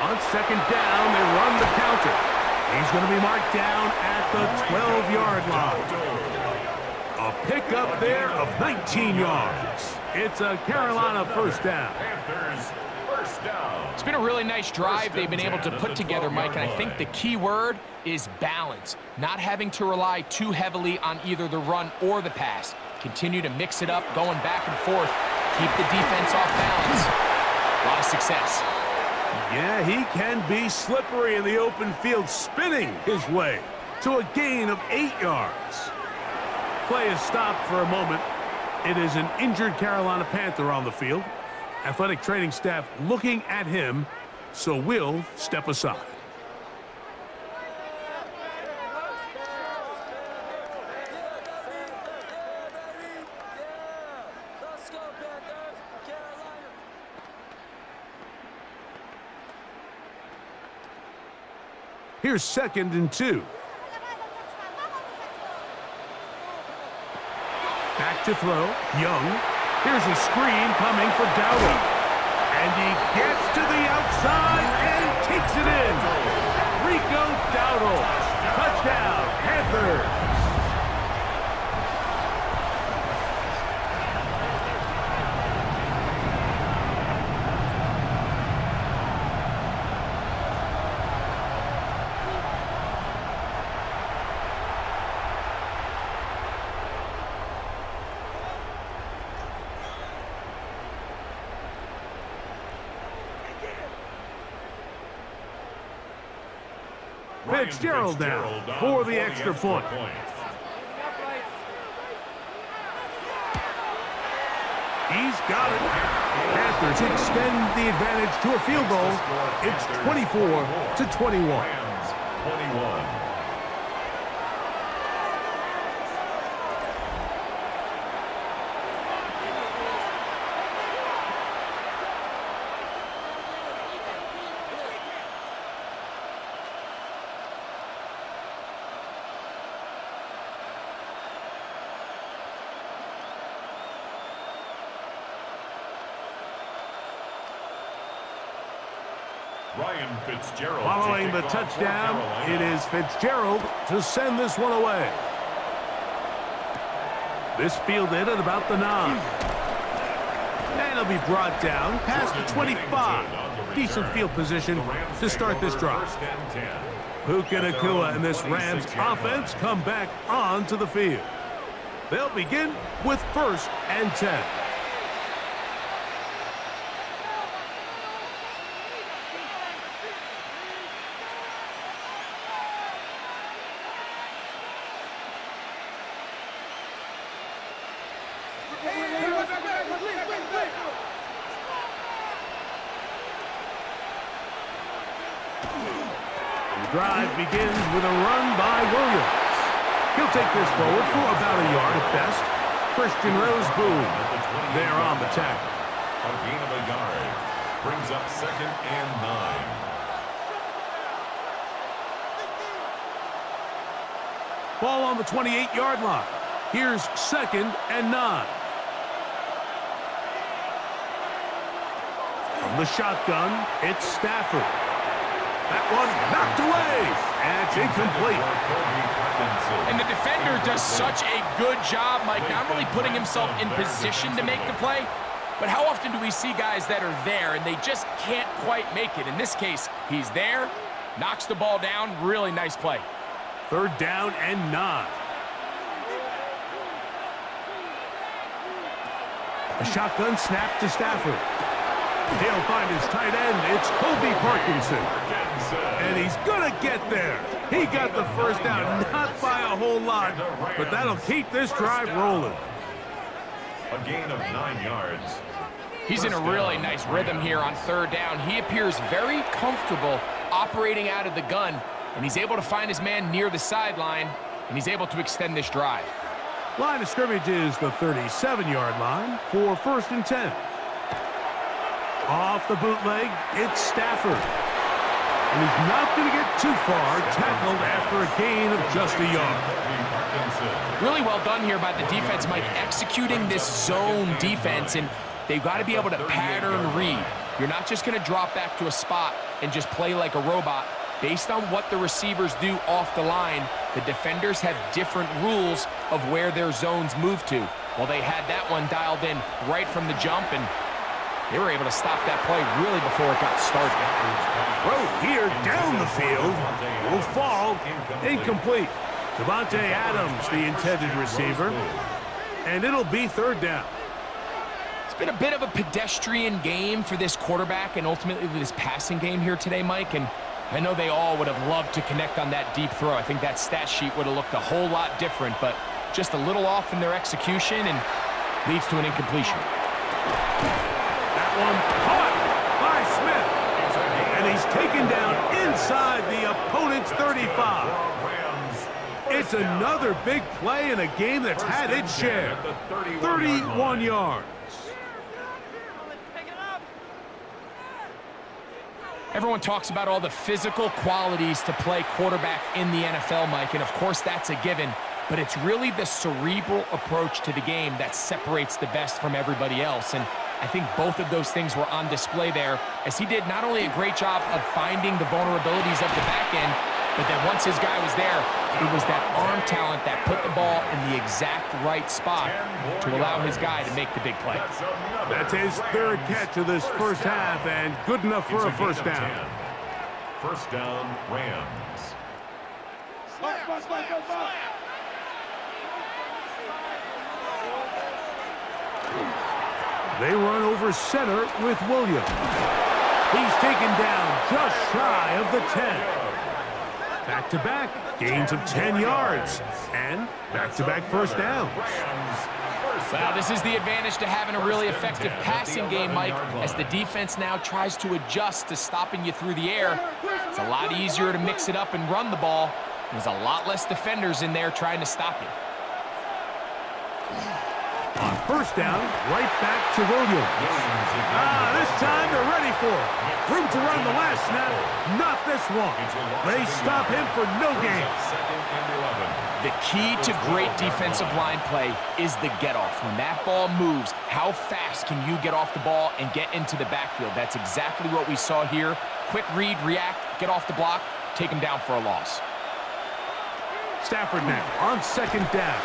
On second down, they run the counter. He's going to be marked down at the 12-yard line. A pickup there of 19 yards. It's a Carolina first down. Panthers first down. It's been a really nice drive they've been able to put together, Mike, and I think the key word is balance. Not having to rely too heavily on either the run or the pass. Continue to mix it up, going back and forth. Keep the defense off balance. A lot of success. Yeah, he can be slippery in the open field, spinning his way to a gain of 8 yards. Play is stopped for a moment. It is an injured Carolina Panther on the field. Athletic training staff looking at him, so we'll step aside. Here's second and 2. Back to throw. Young. Here's a screen coming for Dowdle. And he gets to the outside and takes it in. Rico Dowdle. Touchdown, Panthers. Fitzgerald now for the extra point. He's got it. Panthers extend the advantage to a field goal. It's 24-21. Rams 21. Ryan Fitzgerald. Following the touchdown, it is Fitzgerald to send this one away. This fielded at about the 9. And it'll be brought down past the 25. Decent field position to start this drive. Puka Nacua and this Rams offense come back onto the field. They'll begin with first and 10. Drive begins with a run by Williams. He'll take this forward for about a yard at best. Christian Roseboom there on the tackle. A gain of a yard brings up second and 9. Ball on the 28-yard line. Here's second and 9. From the shotgun, it's Stafford. That one knocked away, and it's incomplete. And the defender does such a good job, Mike, not only putting himself in position to make the play, but how often do we see guys that are there and they just can't quite make it? In this case, he's there, knocks the ball down, really nice play. Third down and 9. A shotgun snap to Stafford. He'll find his tight end. It's Kobe Parkinson. And he's going to get there. He got the first down, not by a whole lot, but that'll keep this drive rolling. A gain of 9 yards. He's in a really nice rhythm here on third down. He appears very comfortable operating out of the gun, and he's able to find his man near the sideline, and he's able to extend this drive. Line of scrimmage is the 37-yard line for 1st and 10. Off the bootleg, it's Stafford. And he's not going to get too far, tackled after a gain of just a yard. Really well done here by the defense, Mike, executing this zone defense, and they've got to be able to pattern read. You're not just going to drop back to a spot and just play like a robot. Based on what the receivers do off the line, the defenders have different rules of where their zones move to. Well, they had that one dialed in right from the jump, and they were able to stop that play really before it got started. Throw here down the field will fall incomplete. Devontae Adams, the intended receiver, and it'll be 3rd down. It's been a bit of a pedestrian game for this quarterback and ultimately this passing game here today, Mike, and I know they all would have loved to connect on that deep throw. I think that stat sheet would have looked a whole lot different, but just a little off in their execution and leads to an incompletion. That one caught by Smith, and he's taken down inside the opponent's 35. It's another big play in a game that's had its share. 31 yards. Everyone talks about all the physical qualities to play quarterback in the NFL, Mike, and of course that's a given, but it's really the cerebral approach to the game that separates the best from everybody else, and I think both of those things were on display there, as he did not only a great job of finding the vulnerabilities of the back end, but then once his guy was there, it was that arm talent that put the ball in the exact right spot to allow his guy to make the big play. That's his 3rd catch of this first half, and good enough for a first down. 1st down, Rams. They run over center with Williams. He's taken down just shy of the 10. Back-to-back gains of 10 yards, and back-to-back first downs. Well, this is the advantage to having a really effective passing game, Mike, as the defense now tries to adjust to stopping you through the air. It's a lot easier to mix it up and run the ball. There's a lot less defenders in there trying to stop you. On first down, right back to Williams. This time they're ready for it. Room to run the last snap, not this one. They stop him for no gain. The key to great defensive line play is the get-off. When that ball moves, how fast can you get off the ball and get into the backfield? That's exactly what we saw here. Quick read, react, get off the block, take him down for a loss. Stafford now on 2nd down.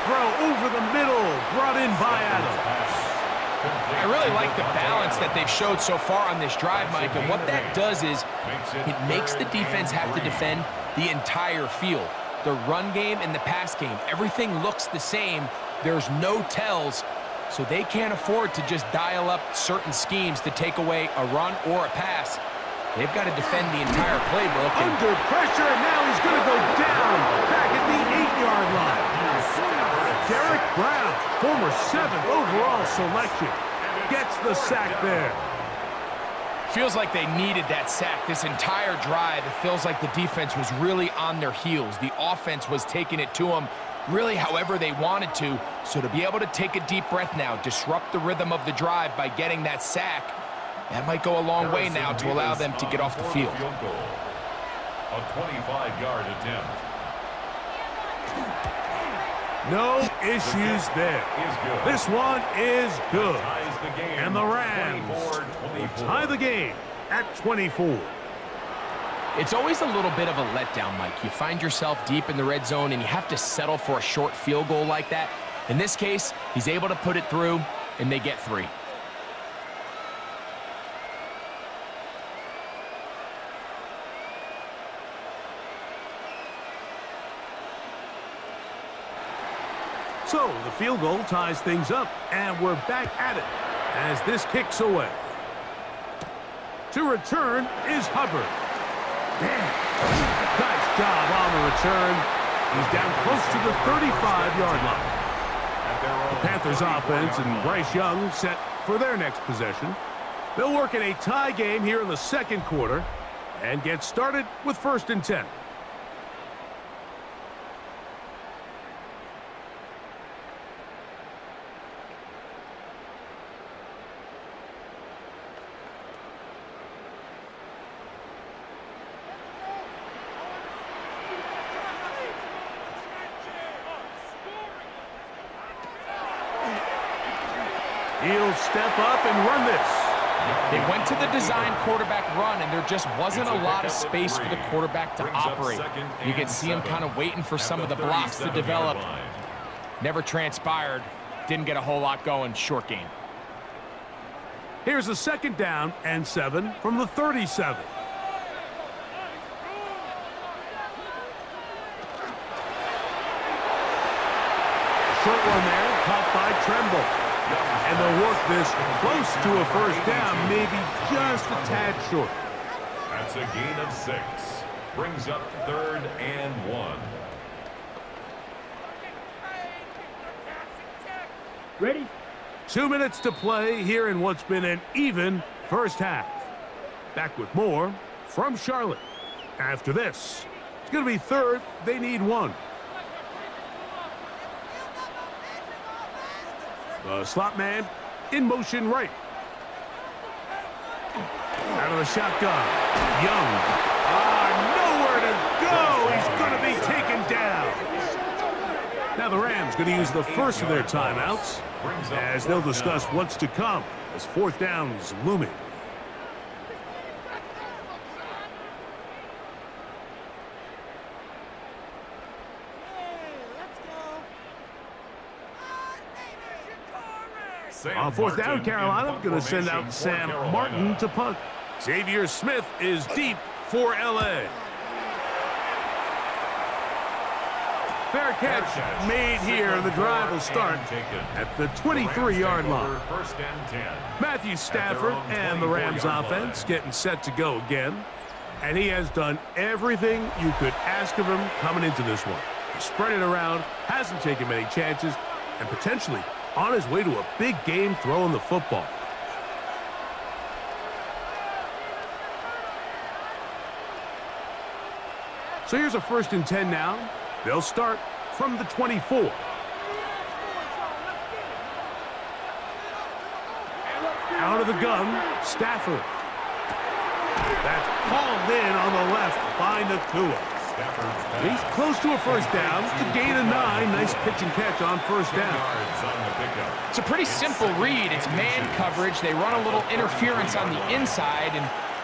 Throw over the middle, brought in by Adams. I really like the balance that they've showed so far on this drive, Mike, and what that does is it makes the defense have to defend the entire field. The run game and the pass game, everything looks the same. There's no tells, so they can't afford to just dial up certain schemes to take away a run or a pass. They've got to defend the entire playbook. Under pressure, and now he's going to go down back at the 8-yard line. Derek Brown, former 7th overall selection, gets the sack there. Feels like they needed that sack this entire drive. It feels like the defense was really on their heels. The offense was taking it to them really however they wanted to. So to be able to take a deep breath now, disrupt the rhythm of the drive by getting that sack, that might go a long way now to allow them to get off the field. A 25-yard attempt. No issues there. This one is good. And the Rams tie the game at 24. It's always a little bit of a letdown, Mike. You find yourself deep in the red zone and you have to settle for a short field goal like that. In this case, he's able to put it through and they get 3. So the field goal ties things up, and we're back at it as this kicks away. To return is Hubbard. Nice job on the return. He's down close to the 35-yard line. The Panthers offense and Bryce Young set for their next possession. They'll work in a tie game here in the second quarter and get started with 1st and 10. He'll step up and run this. They went to the design quarterback run, and there just wasn't a lot of space for the quarterback to operate. You can see him kind of waiting for some of the blocks to develop. Never transpired. Didn't get a whole lot going. Short game. Here's a 2nd down and 7 from the 37. Short one there, caught by Tremble. And they'll work this close to a 1st down, maybe just a tad short. That's a gain of 6. Brings up 3rd and 1. Ready? 2 minutes to play here in what's been an even first half. Back with more from Charlotte. After this, it's going to be 3rd. They need 1. The slot man in motion right. Out of the shotgun. Young. Nowhere to go. He's going to be taken down. Now the Rams going to use the first of their timeouts as they'll discuss what's to come as 4th down's looming. On 4th down, Carolina going to send out Sam Martin to punt. Xavier Smith is deep for L.A. Fair catch made here, and the drive will start at the 23-yard line. 1st and 10. Matthew Stafford and the Rams offense getting set to go again. And he has done everything you could ask of him coming into this one. He spread it around, hasn't taken many chances, and potentially on his way to a big game throwing the football. So here's a 1st and 10 now. They'll start from the 24. Out of the gun, Stafford. That's hauled in on the left by Nakua. He's close to a 1st down. To gain a 9. Nice pitch and catch on 1st down. It's a pretty simple read. It's man coverage. They run a little interference on the inside, and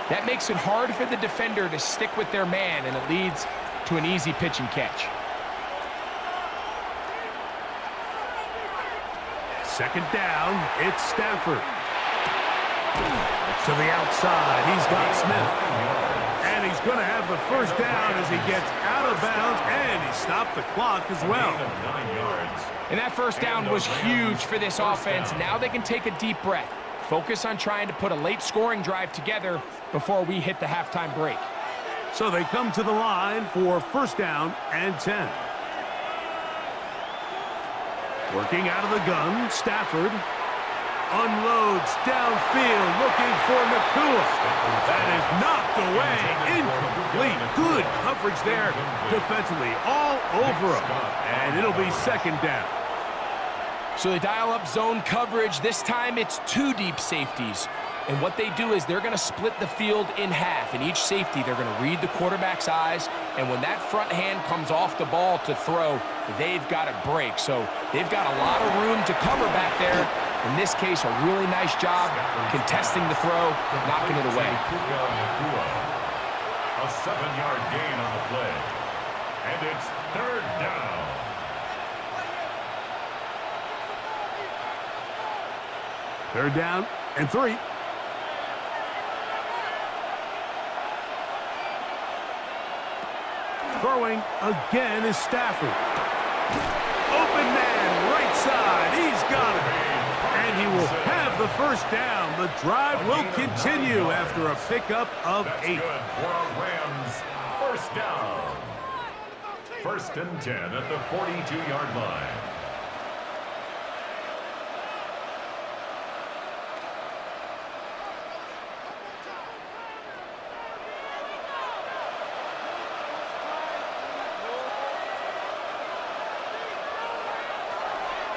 that makes it hard for the defender to stick with their man, and it leads to an easy pitch and catch. 2nd down, it's Stafford. To the outside, he's got Smith. And he's going to have the 1st down as he gets out of bounds, and he stopped the clock as well. And that 1st down was huge for this offense. Now they can take a deep breath. Focus on trying to put a late scoring drive together before we hit the halftime break. So they come to the line for 1st down and 10. Working out of the gun, Stafford unloads downfield, looking for Nakua. That is knocked away, incomplete. Good coverage there defensively, all over him. And it'll be 2nd down. So they dial up zone coverage. This time it's 2 deep safeties. And what they do is they're going to split the field in half. In each safety, they're going to read the quarterback's eyes. And when that front hand comes off the ball to throw, they've got to break. So they've got a lot of room to cover back there. In this case, a really nice job contesting the throw, knocking it away. A 7-yard gain on the play. And it's 3rd down. Third down and 3. Throwing again is Stafford. Open man right side. He's got it. And he will have the first down. The drive will continue after a pickup of 8. Good for a Rams first down. 1st and 10 at the 42-yard line.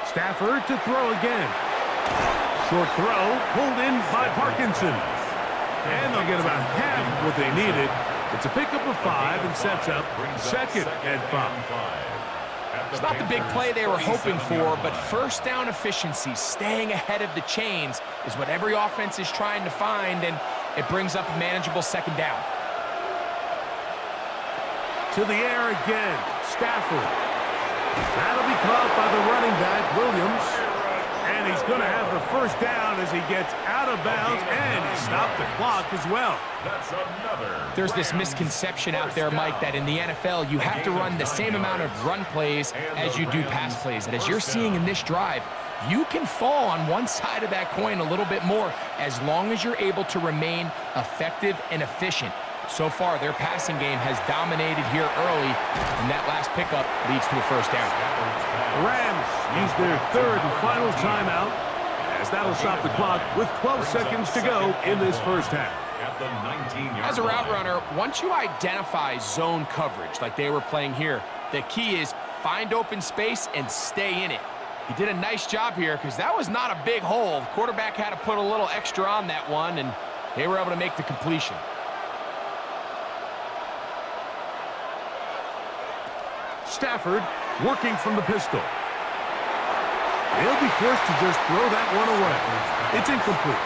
Stafford to throw again. Short throw, pulled in by Parkinson. And they'll get about half of what they needed. It's a pickup of 5 and sets up 2nd and 5. It's not the big play they were hoping for, but first down efficiency, staying ahead of the chains, is what every offense is trying to find, and it brings up a manageable 2nd down. To the air again, Stafford. That'll be caught by the running back, Williams. And he's going to have the first down as he gets out of bounds, and he stopped the clock as well. There's this misconception out there, Mike, that in the NFL you have to run the same amount of run plays as you do pass plays. And as you're seeing in this drive, you can fall on one side of that coin a little bit more as long as you're able to remain effective and efficient. So far, their passing game has dominated here early, and that last pickup leads to a first down. The Rams use their 3rd and final timeout, as that'll stop the clock with 12 seconds to go in this first half. As a route runner, once you identify zone coverage like they were playing here, the key is find open space and stay in it. He did a nice job here because that was not a big hole. The quarterback had to put a little extra on that one, and they were able to make the completion. Stafford working from the pistol. He'll be forced to just throw that one away. It's incomplete.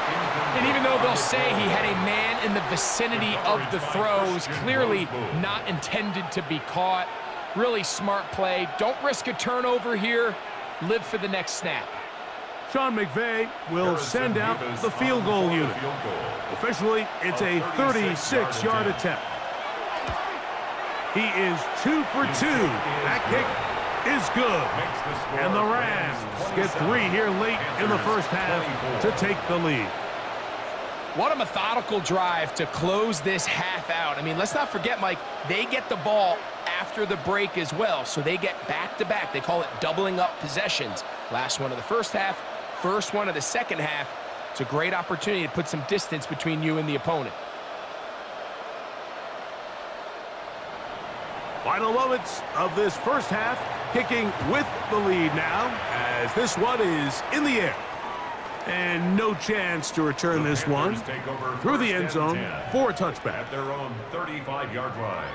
And even though they'll say he had a man in the vicinity of the throws, clearly not intended to be caught. Really smart play. Don't risk a turnover here. Live for the next snap. Sean McVay will send out the field goal unit. Officially, it's a 36-yard attempt. He is 2 for 2. That kick is good. And the Rams get 3 here late in the first half to take the lead. What a methodical drive to close this half out. I mean, let's not forget, Mike, they get the ball after the break as well, so they get back-to-back. They call it doubling up possessions. Last one of the first half, first one of the second half. It's a great opportunity to put some distance between you and the opponent. Final moments of this first half, kicking with the lead now, as this one is in the air. And no chance to return this one through the end zone for a touchback. At their own 35-yard line.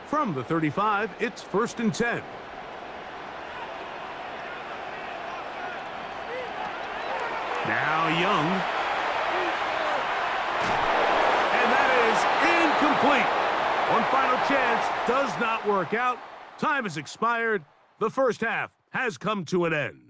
From the 35, it's 1st and 10. Now Young. And that is incomplete. One final chance does not work out. Time has expired. The first half has come to an end.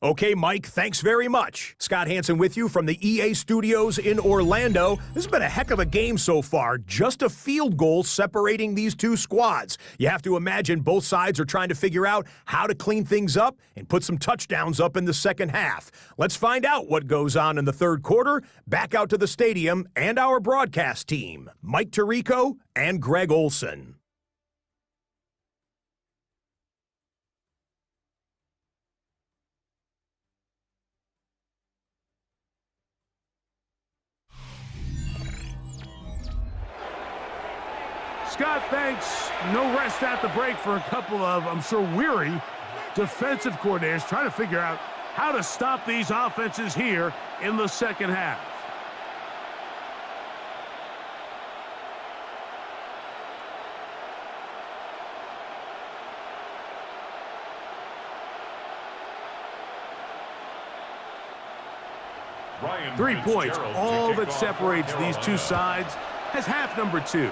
Okay, Mike, thanks very much. Scott Hansen with you from the EA Studios in Orlando. This has been a heck of a game so far. Just a field goal separating these two squads. You have to imagine both sides are trying to figure out how to clean things up and put some touchdowns up in the second half. Let's find out what goes on in the third quarter. Back out to the stadium and our broadcast team, Mike Tirico and Greg Olson. Scott, thanks. No rest at the break for a couple of, I'm sure, weary defensive coordinators trying to figure out how to stop these offenses here in the second half. Ryan 3 points, Fitzgerald all to kick that off separates for these two Carolina. sides, has half number 2.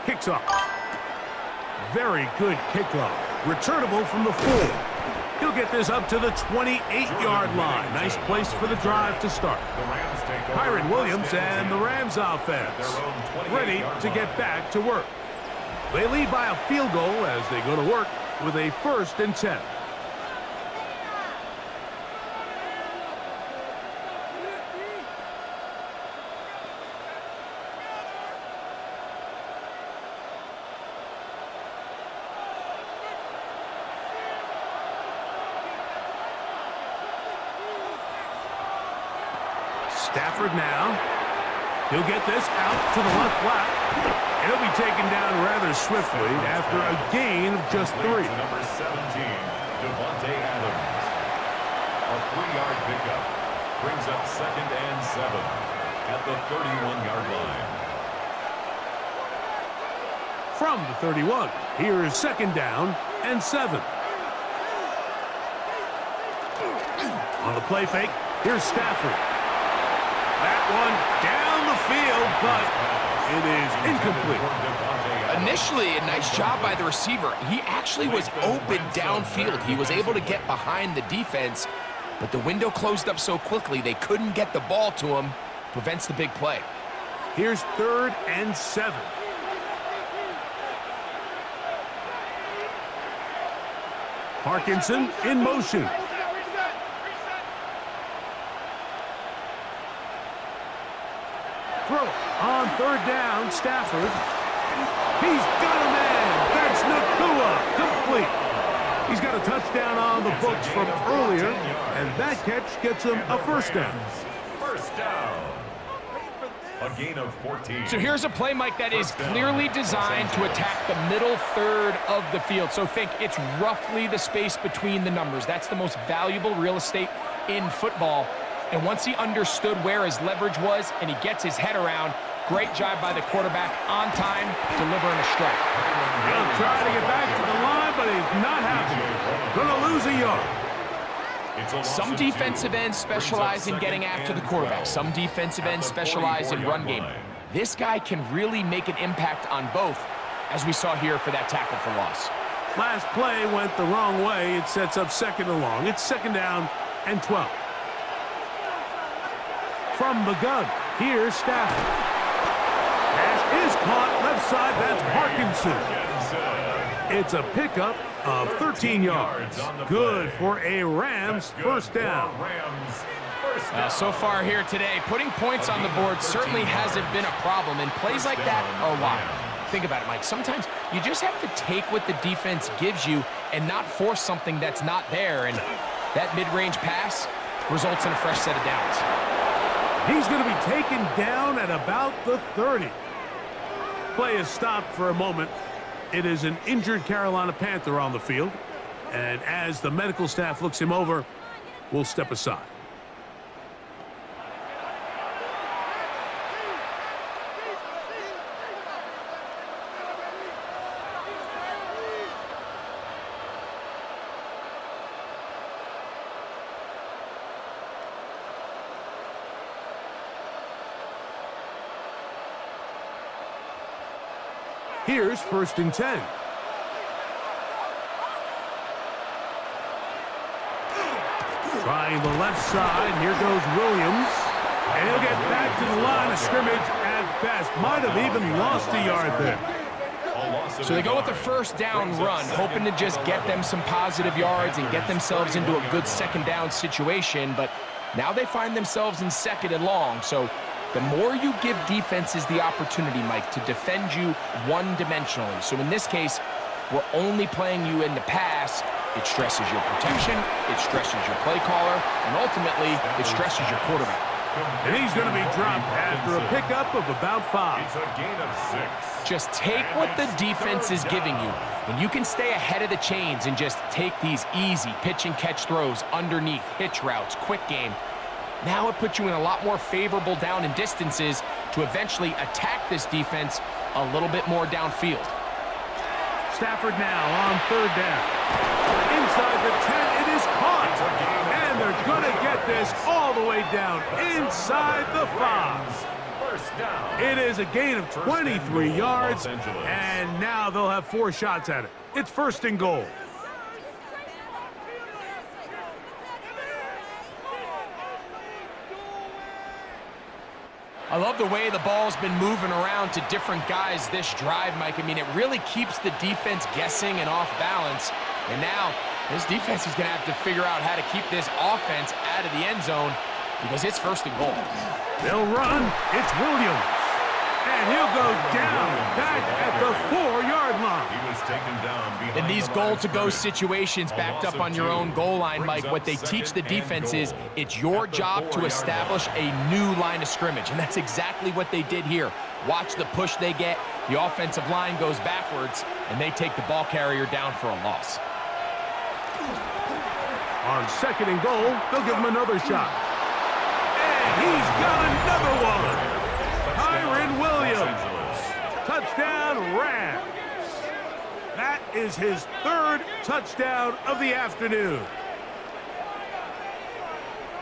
Kicks off. Very good kickoff. Returnable from the 4. He'll get this up to the 28-yard line. Nice place for the drive to start. Kyron Williams and the Rams offense ready to get back to work. They lead by a field goal as they go to work with a 1st and 10. Stafford now. He'll get this out to the left flat. He'll be taken down rather swiftly after a gain of just 3. Number 17, Devontae Adams. A 3-yard pickup brings up 2nd and 7 at the 31-yard line. From the 31, here's 2nd down and 7. On the play fake, here's Stafford. That one down the field, but it is incomplete. Initially, a nice job by the receiver. He actually was open downfield. He was able to get behind the defense, but the window closed up so quickly they couldn't get the ball to him. Prevents the big play. Here's 3rd and 7. Parkinson in motion. Throw on 3rd down, Stafford. He's got a man. That's Nakua. Complete. He's got a touchdown on the books from earlier, and that catch gets him a 1st down. First down. A gain of 14. So here's a play, Mike, that is clearly designed to attack the middle 3rd of the field. So think it's roughly the space between the numbers. That's the most valuable real estate in football. And once he understood where his leverage was and he gets his head around, great job by the quarterback on time, delivering a strike. He'll try to get back to the line, but he's not happy. Gonna lose a yard. Some defensive ends specialize in getting after the quarterback. Some defensive ends specialize in run game. This guy can really make an impact on both, as we saw here for that tackle for loss. Last play went the wrong way. It sets up 2nd and long. It's 2nd down and 12. From the gun, here's Stafford. Pass is caught left side. That's Parkinson. It's a pickup of 13 yards. Good for a Rams 1st down. So far here today, putting points on the board certainly hasn't been a problem, and plays like that are why. Think about it, Mike. Sometimes you just have to take what the defense gives you and not force something that's not there, and that mid-range pass results in a fresh set of downs. He's going to be taken down at about the 30. Play is stopped for a moment. It is an injured Carolina Panther on the field. And as the medical staff looks him over, we'll step aside. Here's 1st and 10. Trying the left side. Here goes Williams. And he'll get back to the line of scrimmage at best. Might have even lost a yard there. So they go with the 1st down run, hoping to just get them some positive yards and get themselves into a good 2nd down situation. But now they find themselves in 2nd and long. So the more you give defenses the opportunity, Mike, to defend you one-dimensionally. So in this case, we're only playing you in the pass. It stresses your protection, it stresses your play caller, and ultimately, it stresses your quarterback. And he's going to be dropped after a pickup of about 5. It's a gain of 6. Just take what the defense is giving you. When you can stay ahead of the chains and just take these easy pitch and catch throws underneath, hitch routes, quick game, now it puts you in a lot more favorable down and distances to eventually attack this defense a little bit more downfield. Stafford now on 3rd down. Inside the 10, it is caught. And they're going to get this all the way down inside the 5. It is a gain of 23 yards, and now they'll have 4 shots at it. It's 1st and goal. I love the way the ball's been moving around to different guys this drive, Mike. I mean, it really keeps the defense guessing and off balance. And now this defense is going to have to figure out how to keep this offense out of the end zone because it's first and goal. They'll run. It's Williams. And he'll go down back at the 4-yard line. He was taken down behind In these the line of goal-to-go scrimmage. situations backed up on your own goal line, Mike, what they teach the defense is it's your job to establish a new line of scrimmage, and that's exactly what they did here. Watch the push they get. The offensive line goes backwards, and they take the ball carrier down for a loss. On second and goal, they'll give him another shot. And he's got another one. Kyron Williams. Touchdown, Rams. That is his third touchdown of the afternoon.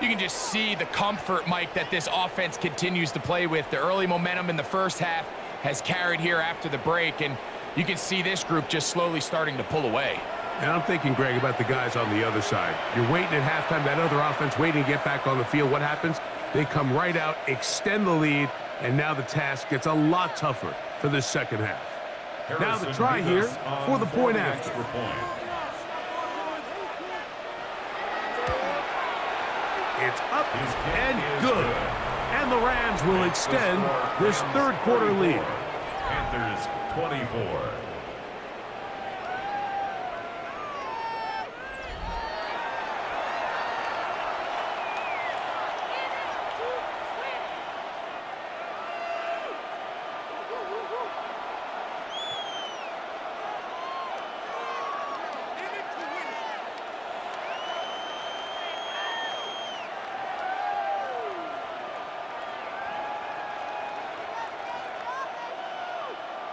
You can just see the comfort, Mike, that this offense continues to play with. The early momentum in the first half has carried here after the break, and you can see this group just slowly starting to pull away. And I'm thinking, Greg, about the guys on the other side. You're waiting at halftime, that other offense waiting to get back on the field. What happens? They come right out, extend the lead, and now the task gets a lot tougher for this second half. Now the try here for the point after. It's up and good. And the Rams will extend this third quarter lead. Panthers 24.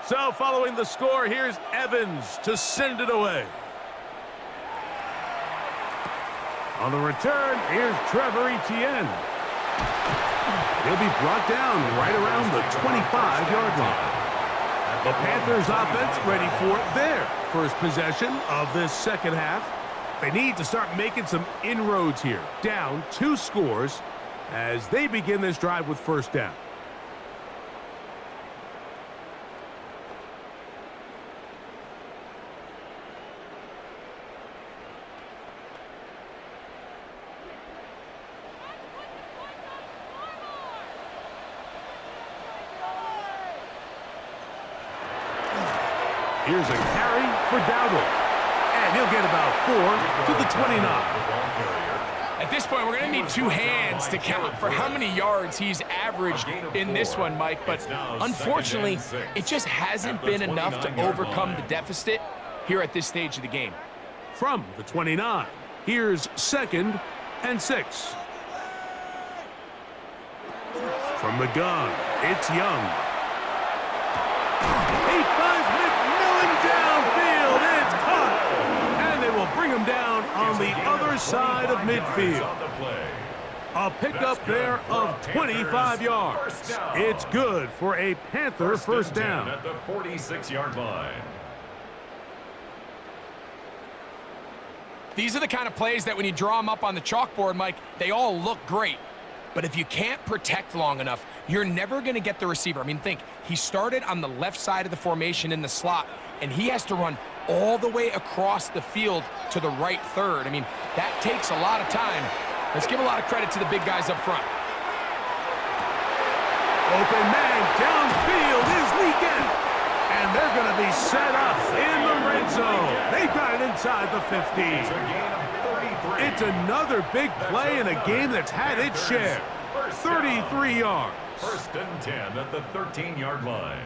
So following the score, here's Evans to send it away. On the return, here's Trevor Etienne. He'll be brought down right around the 25-yard line. The Panthers offense ready for their first possession of this second half. They need to start making some inroads here. Down 2 scores as they begin this drive with first down. Here's a carry for Dowdle. And he'll get about 4 to the 29. At this point, we're going to need 2 hands to count for how many yards he's averaged in this one, Mike. But unfortunately, it just hasn't been enough to overcome the deficit here at this stage of the game. From the 29, here's 2nd and 6. From the gun, it's Young. He finds McMillan downfield. It's caught. And they will bring him down on the other side of midfield. A pickup there of 25 yards. It's good for a Panther first down. At the 46-yard line. These are the kind of plays that when you draw them up on the chalkboard, Mike, they all look great. But if you can't protect long enough, you're never going to get the receiver. I mean, think, he started on the left side of the formation in the slot, and he has to run all the way across the field to the right third. I mean, that takes a lot of time. Let's give a lot of credit to the big guys up front. Open man downfield is Weekend. And they're going to be set up in the red zone. They've got it inside the 15. It's another big play in a game that's had its share. 33 yards. 1st and 10 at the 13-yard line.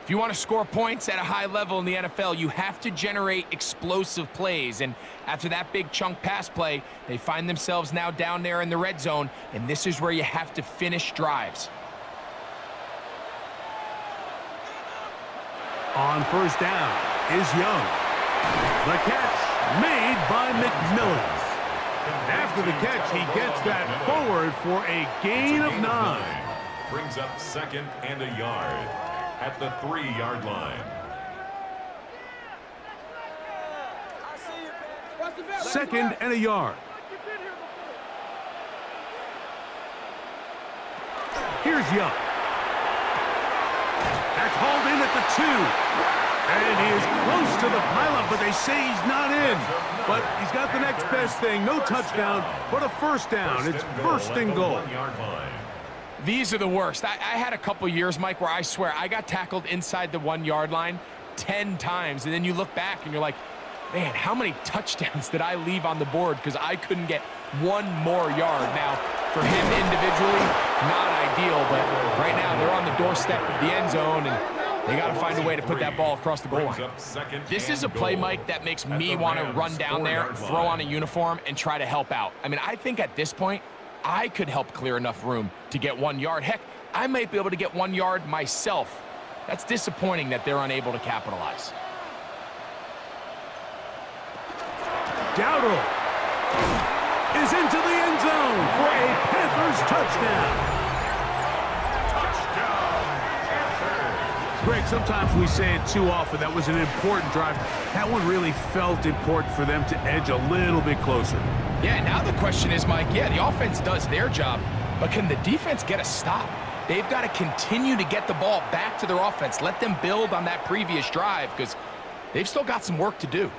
If you want to score points at a high level in the NFL, you have to generate explosive plays. And after that big chunk pass play, they find themselves now down there in the red zone, and this is where you have to finish drives. On first down is Young. The catch made by McMillan. After the catch, he gets that forward for a gain of 9. Brings up 2nd and a yard at the 3-yard line. 2nd and a yard. Here's Young. That's hauled in at the 2. And he is close to the pylon, but they say he's not in. But he's got the next best thing. No touchdown, but a first down. It's first and goal. These are the worst. I had a couple years, Mike, where I swear I got tackled inside the 1-yard line 10 times. And then you look back and you're like, man, how many touchdowns did I leave on the board because I couldn't get one more yard? Now, for him individually, not ideal, but right now they're on the doorstep of the end zone, and they got to find a way to put that ball across the goal line. This is a play, Mike, that makes me want to run down there, throw on a uniform, and try to help out. I mean, I think at this point, I could help clear enough room to get 1 yard. Heck, I might be able to get 1 yard myself. That's disappointing that they're unable to capitalize. Dowdle is into the end zone for a Panthers touchdown. Greg, sometimes we say it too often. That was an important drive. That one really felt important for them to edge a little bit closer. Yeah, now the question is, Mike, yeah, the offense does their job, but can the defense get a stop? They've got to continue to get the ball back to their offense. Let them build on that previous drive because they've still got some work to do.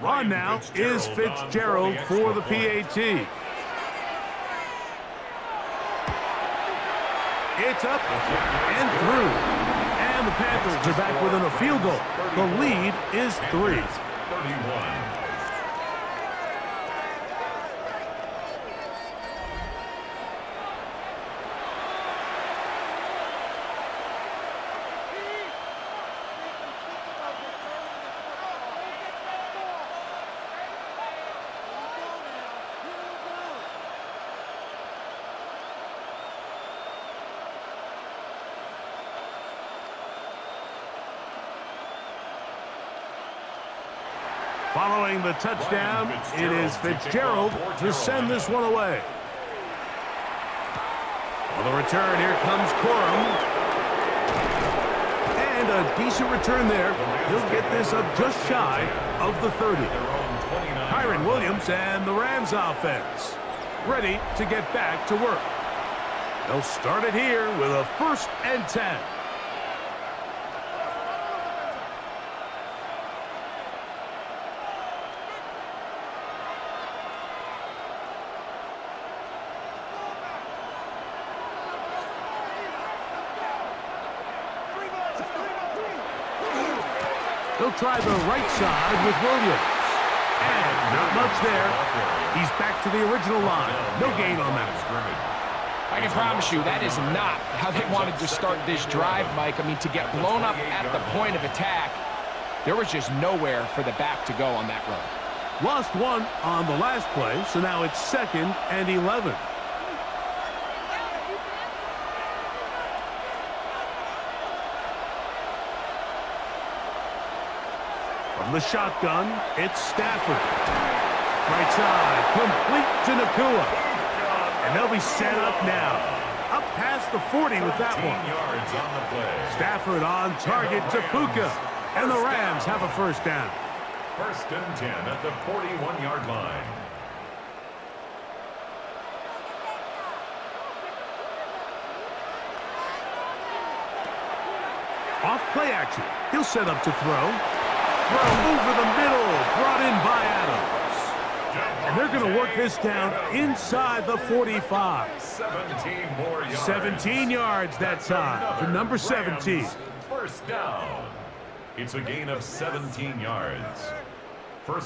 On now is Fitzgerald for the PAT. It's up and through. And the Panthers are back within a field goal. The lead is 3. 31. Following the touchdown, it is Fitzgerald to send this one away. On the return, here comes Corum. And a decent return there. He'll get this up just shy of the 30. Kyron Williams and the Rams offense ready to get back to work. They'll start it here with a 1st and 10. He'll try the right side with Williams. And not much there. He's back to the original line. No gain on that. I can promise you that is not how they wanted to start this drive, Mike. I mean, to get blown up at the point of attack, there was just nowhere for the back to go on that run. Lost one on the last play, so now it's 2nd and 11. From the shotgun, it's Stafford. Right side, complete to Nakua. And they'll be set up now. Up past the 40 with that one. Yards on the play. Stafford on target to Puka. And the Rams have a 1st down. 1st and 10 at the 41-yard line. Off play action. He'll set up to throw. Throw over the middle. Brought in by Adams. And they're going to work this down inside the 45. 17 more yards. 17 yards that time to number 17. 1st down. It's a gain of 17 yards.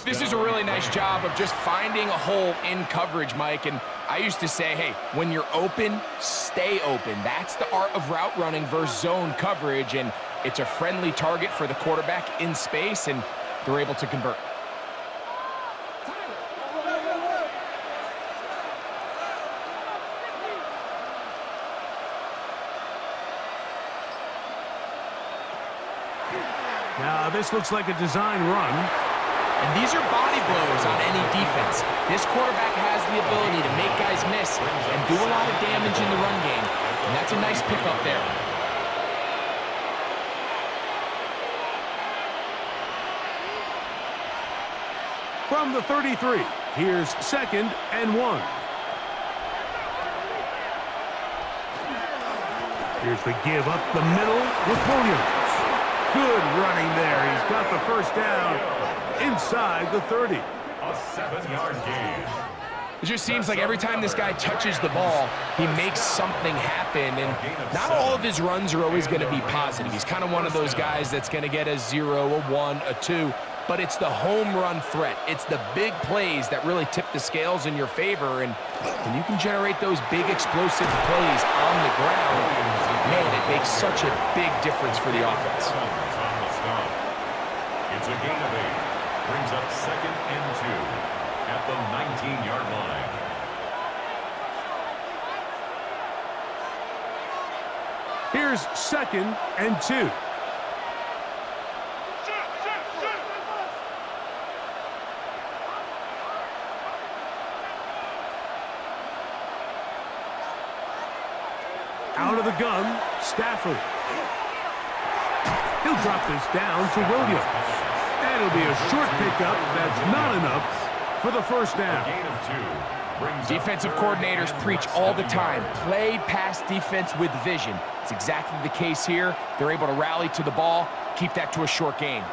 This is a really nice job of just finding a hole in coverage, Mike. And I used to say, hey, when you're open, stay open. That's the art of route running versus zone coverage. And it's a friendly target for the quarterback in space, and they're able to convert. Now, this looks like a design run. And these are body blows on any defense. This quarterback has the ability to make guys miss and do a lot of damage in the run game. And that's a nice pickup there. From the 33, Here's 2nd and 1. Here's the give up the middle with Williams. Good running there. He's got the first down inside the 30. A 7-yard gain. It just seems like every time this guy touches the ball, he makes something happen, and not all of his runs are always going to be positive. He's kind of one of those guys that's going to get a 0, a 1, a 2, but it's the home run threat. It's the big plays that really tip the scales in your favor, and when you can generate those big explosive plays on the ground, man, it makes such a big difference for the offense. It's a gain of 8. Brings up 2nd and 2 at the 19-yard line. Here's 2nd and 2. Out of the gun, Stafford. He'll drop this down to Williams. And it'll be a short pickup that's not enough for the first down. A gain of 2 brings Defensive up coordinators preach all the time, play pass defense with vision. It's exactly the case here. They're able to rally to the ball, keep that to a short gain.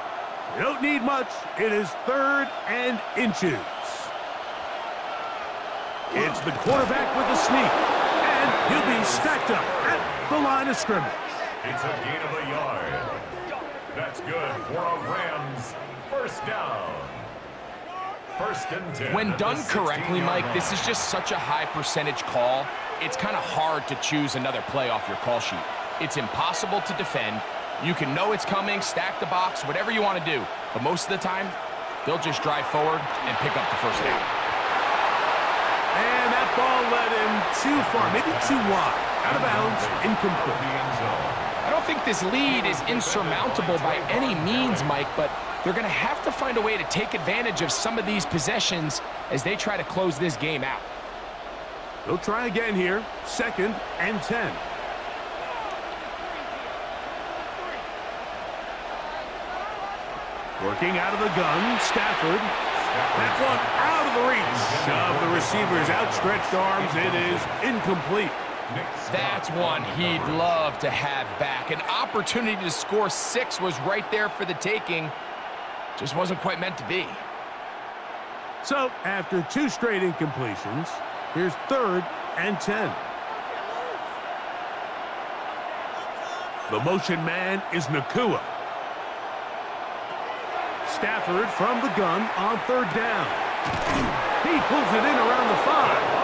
You don't need much. It is 3rd and inches. It's the quarterback with the sneak. And he'll be stacked up at the line of scrimmage. It's a gain of a yard. That's good for a Rams first down. 1st and 10. When done correctly, Mike, this is just such a high percentage call. It's kind of hard to choose another play off your call sheet. It's impossible to defend. You can know it's coming, stack the box, whatever you want to do. But most of the time, they'll just drive forward and pick up the first down. And that ball led him too far, maybe too wide. Out of bounds, incomplete. I don't think this lead is insurmountable by any means, Mike, but they're going to have to find a way to take advantage of some of these possessions as they try to close this game out. They'll try again here. 2nd and 10. Working out of the gun, Stafford. That one out of the reach of the receiver's outstretched arms. It is incomplete. That's one he'd love to have back. An opportunity to score 6 was right there for the taking. Just wasn't quite meant to be. So, after 2 straight incompletions, here's 3rd and 10. The motion man is Nakua. Stafford from the gun on 3rd down. He pulls it in around the 5.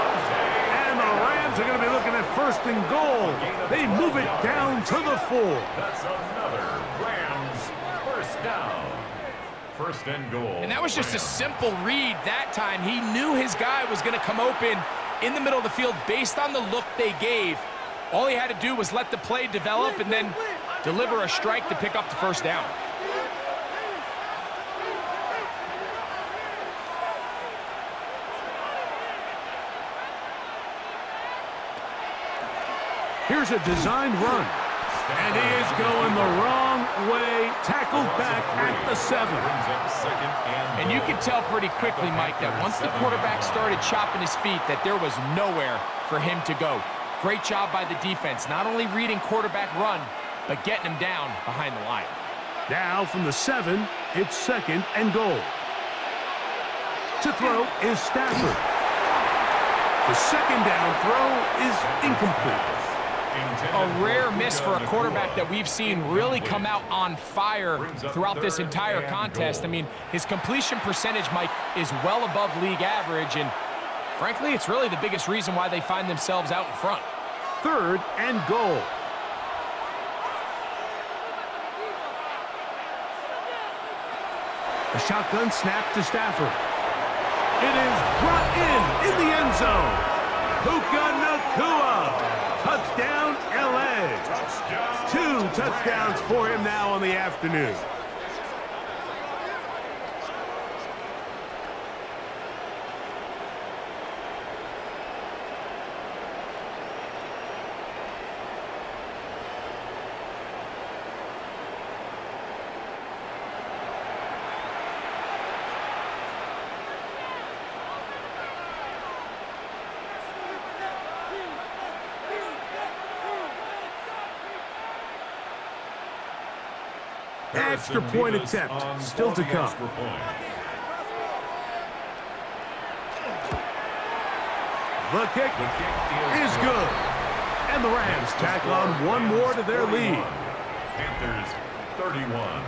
And the Rams are going to be looking at 1st and goal. They move it down to the 4. That's another Rams first down. 1st and goal. And that was just a simple read that time. He knew his guy was going to come open in the middle of the field based on the look they gave. All he had to do was let the play develop and then deliver a strike to pick up the first down. Here's a designed run. And he is going the wrong way. Tackled back at the 7. And you can tell pretty quickly, Mike, that once the quarterback started chopping his feet, that there was nowhere for him to go. Great job by the defense, not only reading quarterback run, but getting him down behind the line. Now from the 7, it's 2nd and goal. To throw is Stafford. The 2nd down throw is incomplete. A rare miss for a quarterback that we've seen really come out on fire throughout this entire contest. I mean, his completion percentage, Mike, is well above league average, and frankly, it's really the biggest reason why they find themselves out in front. 3rd and goal. A shotgun snap to Stafford. It is brought in the end zone. Puka Nakua. Touchdown, L.A. 2 touchdowns for him now on the afternoon. Extra point attempt still to come. The kick is good. And the Rams tack on one more to their lead. Panthers 31.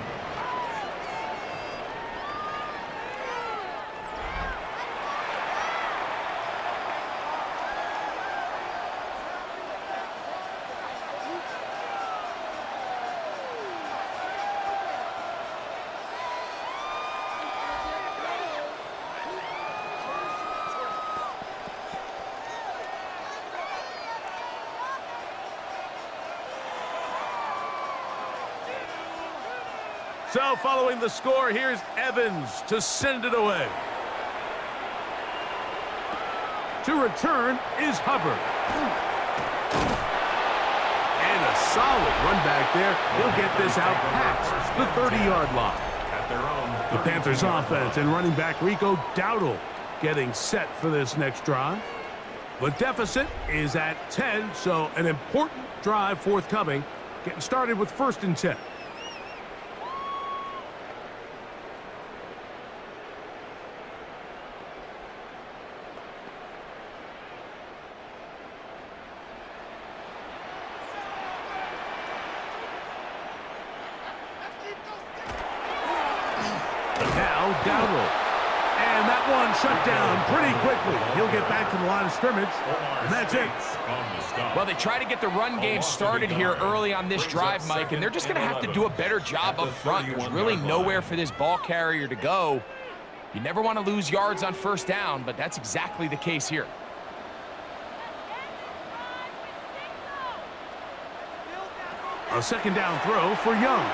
So following the score, here's Evans to send it away. To return is Hubbard. And a solid run back there. He'll get this out past the 30-yard line. At their own The Panthers offense and running back Rico Dowdle getting set for this next drive. The deficit is at 10, so an important drive forthcoming. Getting started with 1st and 10. Now Dowdle. And that one shut down pretty quickly. He'll get back to the line of scrimmage, and that's it. Well, they try to get the run game started here early on this drive, Mike, and they're just going to have to do a better job up front. There's really nowhere for this ball carrier to go. You never want to lose yards on 1st down, but that's exactly the case here. A 2nd down throw for Young.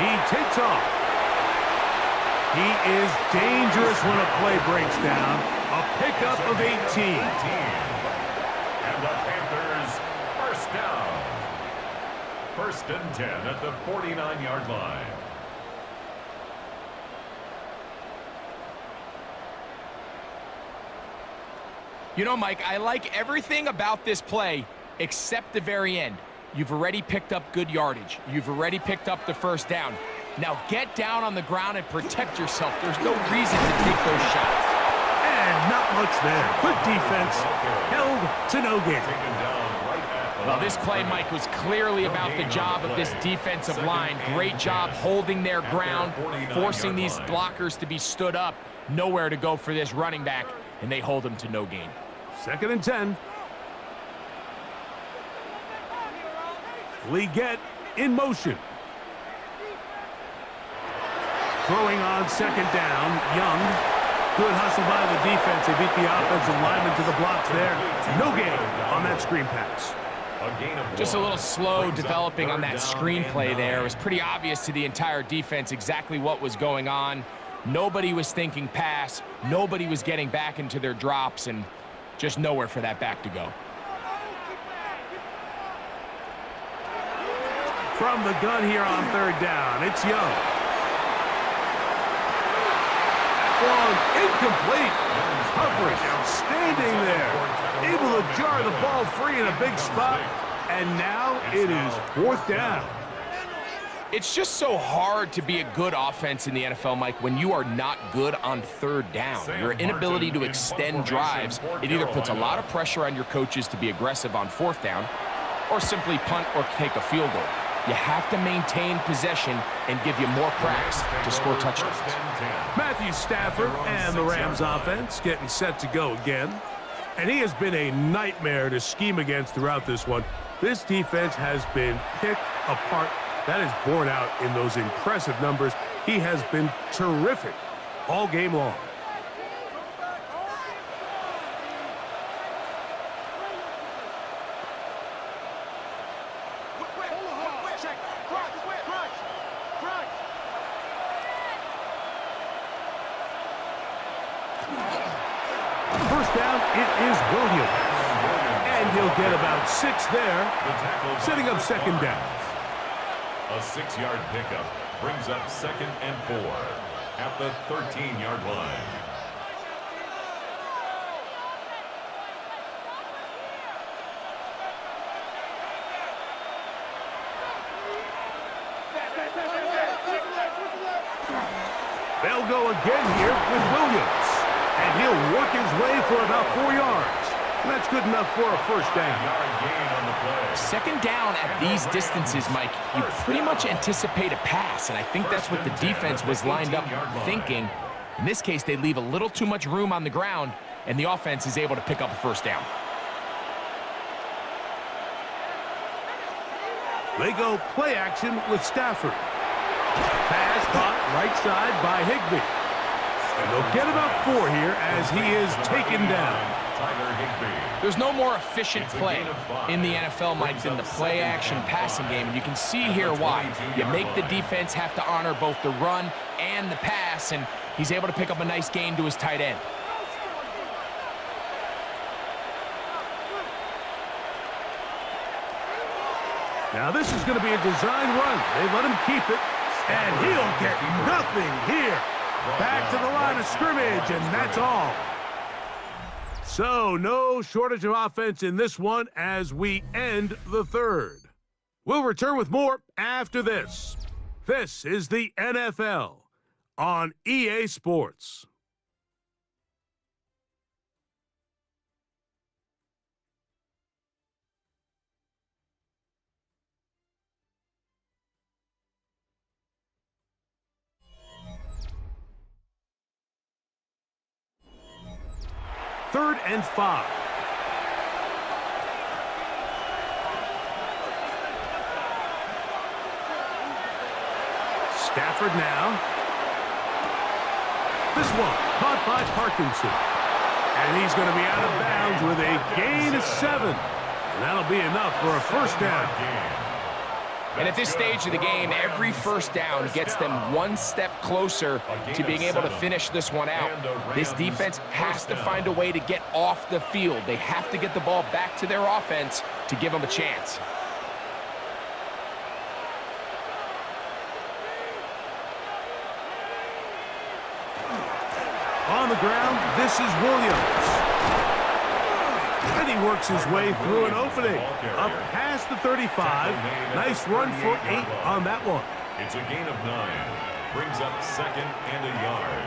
He takes off. He is dangerous when a play breaks down. A pickup of 18. And the Panthers 1st down. 1st and 10 at the 49-yard line. You know, Mike, I like everything about this play except the very end. You've already picked up good yardage. You've already picked up the 1st down. Now get down on the ground and protect yourself. There's no reason to take those shots. And not much there. Good defense. Held to no gain. Well, this play, Mike, was clearly about the job of this defensive line. Great job holding their ground, forcing these blockers to be stood up. Nowhere to go for this running back, and they hold him to no gain. 2nd and 10. Leggett in motion. Throwing on 2nd down, Young. Good hustle by the defense. They beat the offensive lineman to the blocks there. No gain on that screen pass. Just a little slow developing on that screenplay there. It was pretty obvious to the entire defense exactly what was going on. Nobody was thinking pass. Nobody was getting back into their drops, and just nowhere for that back to go. From the gun here on 3rd down, it's Young. Long, incomplete. Coverage outstanding there. Able to jar the ball free in a big spot. And now it is 4th down. It's just so hard to be a good offense in the NFL, Mike, when you are not good on 3rd down. Your inability to extend drives, it either puts a lot of pressure on your coaches to be aggressive on 4th down or simply punt or take a field goal. You have to maintain possession and give you more cracks to score touchdowns. Matthew Stafford and the Rams offense getting set to go again. And he has been a nightmare to scheme against throughout this one. This defense has been picked apart. That is borne out in those impressive numbers. He has been terrific all game long. First down, it is Williams. And he'll get about 6 there, setting up 2nd down. A 6-yard pickup brings up 2nd and 4 at the 13-yard line. again here with Williams. And he'll work his way for about 4 yards. And that's good enough for a first down. Second down at these distances, Mike, you pretty much anticipate a pass, and I think that's what the defense was lined up thinking. In this case, they leave a little too much room on the ground, and the offense is able to pick up a first down. They go play action with Stafford. Pass caught right side by Higbee. And they'll get about 4 here as he is taken down. There's no more efficient play in the NFL, Mike, than the play-action passing game, and you can see here why. You make the defense have to honor both the run and the pass, and he's able to pick up a nice gain to his tight end. Now this is going to be a design run. They let him keep it, and he'll get nothing here. Back to the line of scrimmage, and that's all. So, no shortage of offense in this one as we end the third. We'll return with more after this. This is the NFL on EA Sports. Third and 5. Stafford now. This one caught by Parkinson. And he's going to be out of bounds with a gain of 7. And that'll be enough for a first down. And at this stage of the game, every first down gets them one step closer to being able to finish this one out. This defense has to find a way to get off the field. They have to get the ball back to their offense to give them a chance. On the ground, this is Williams. And he works his way through an opening. Up past the 35. Nice run for 8 on that one. It's a gain of 9. Brings up second and a yard.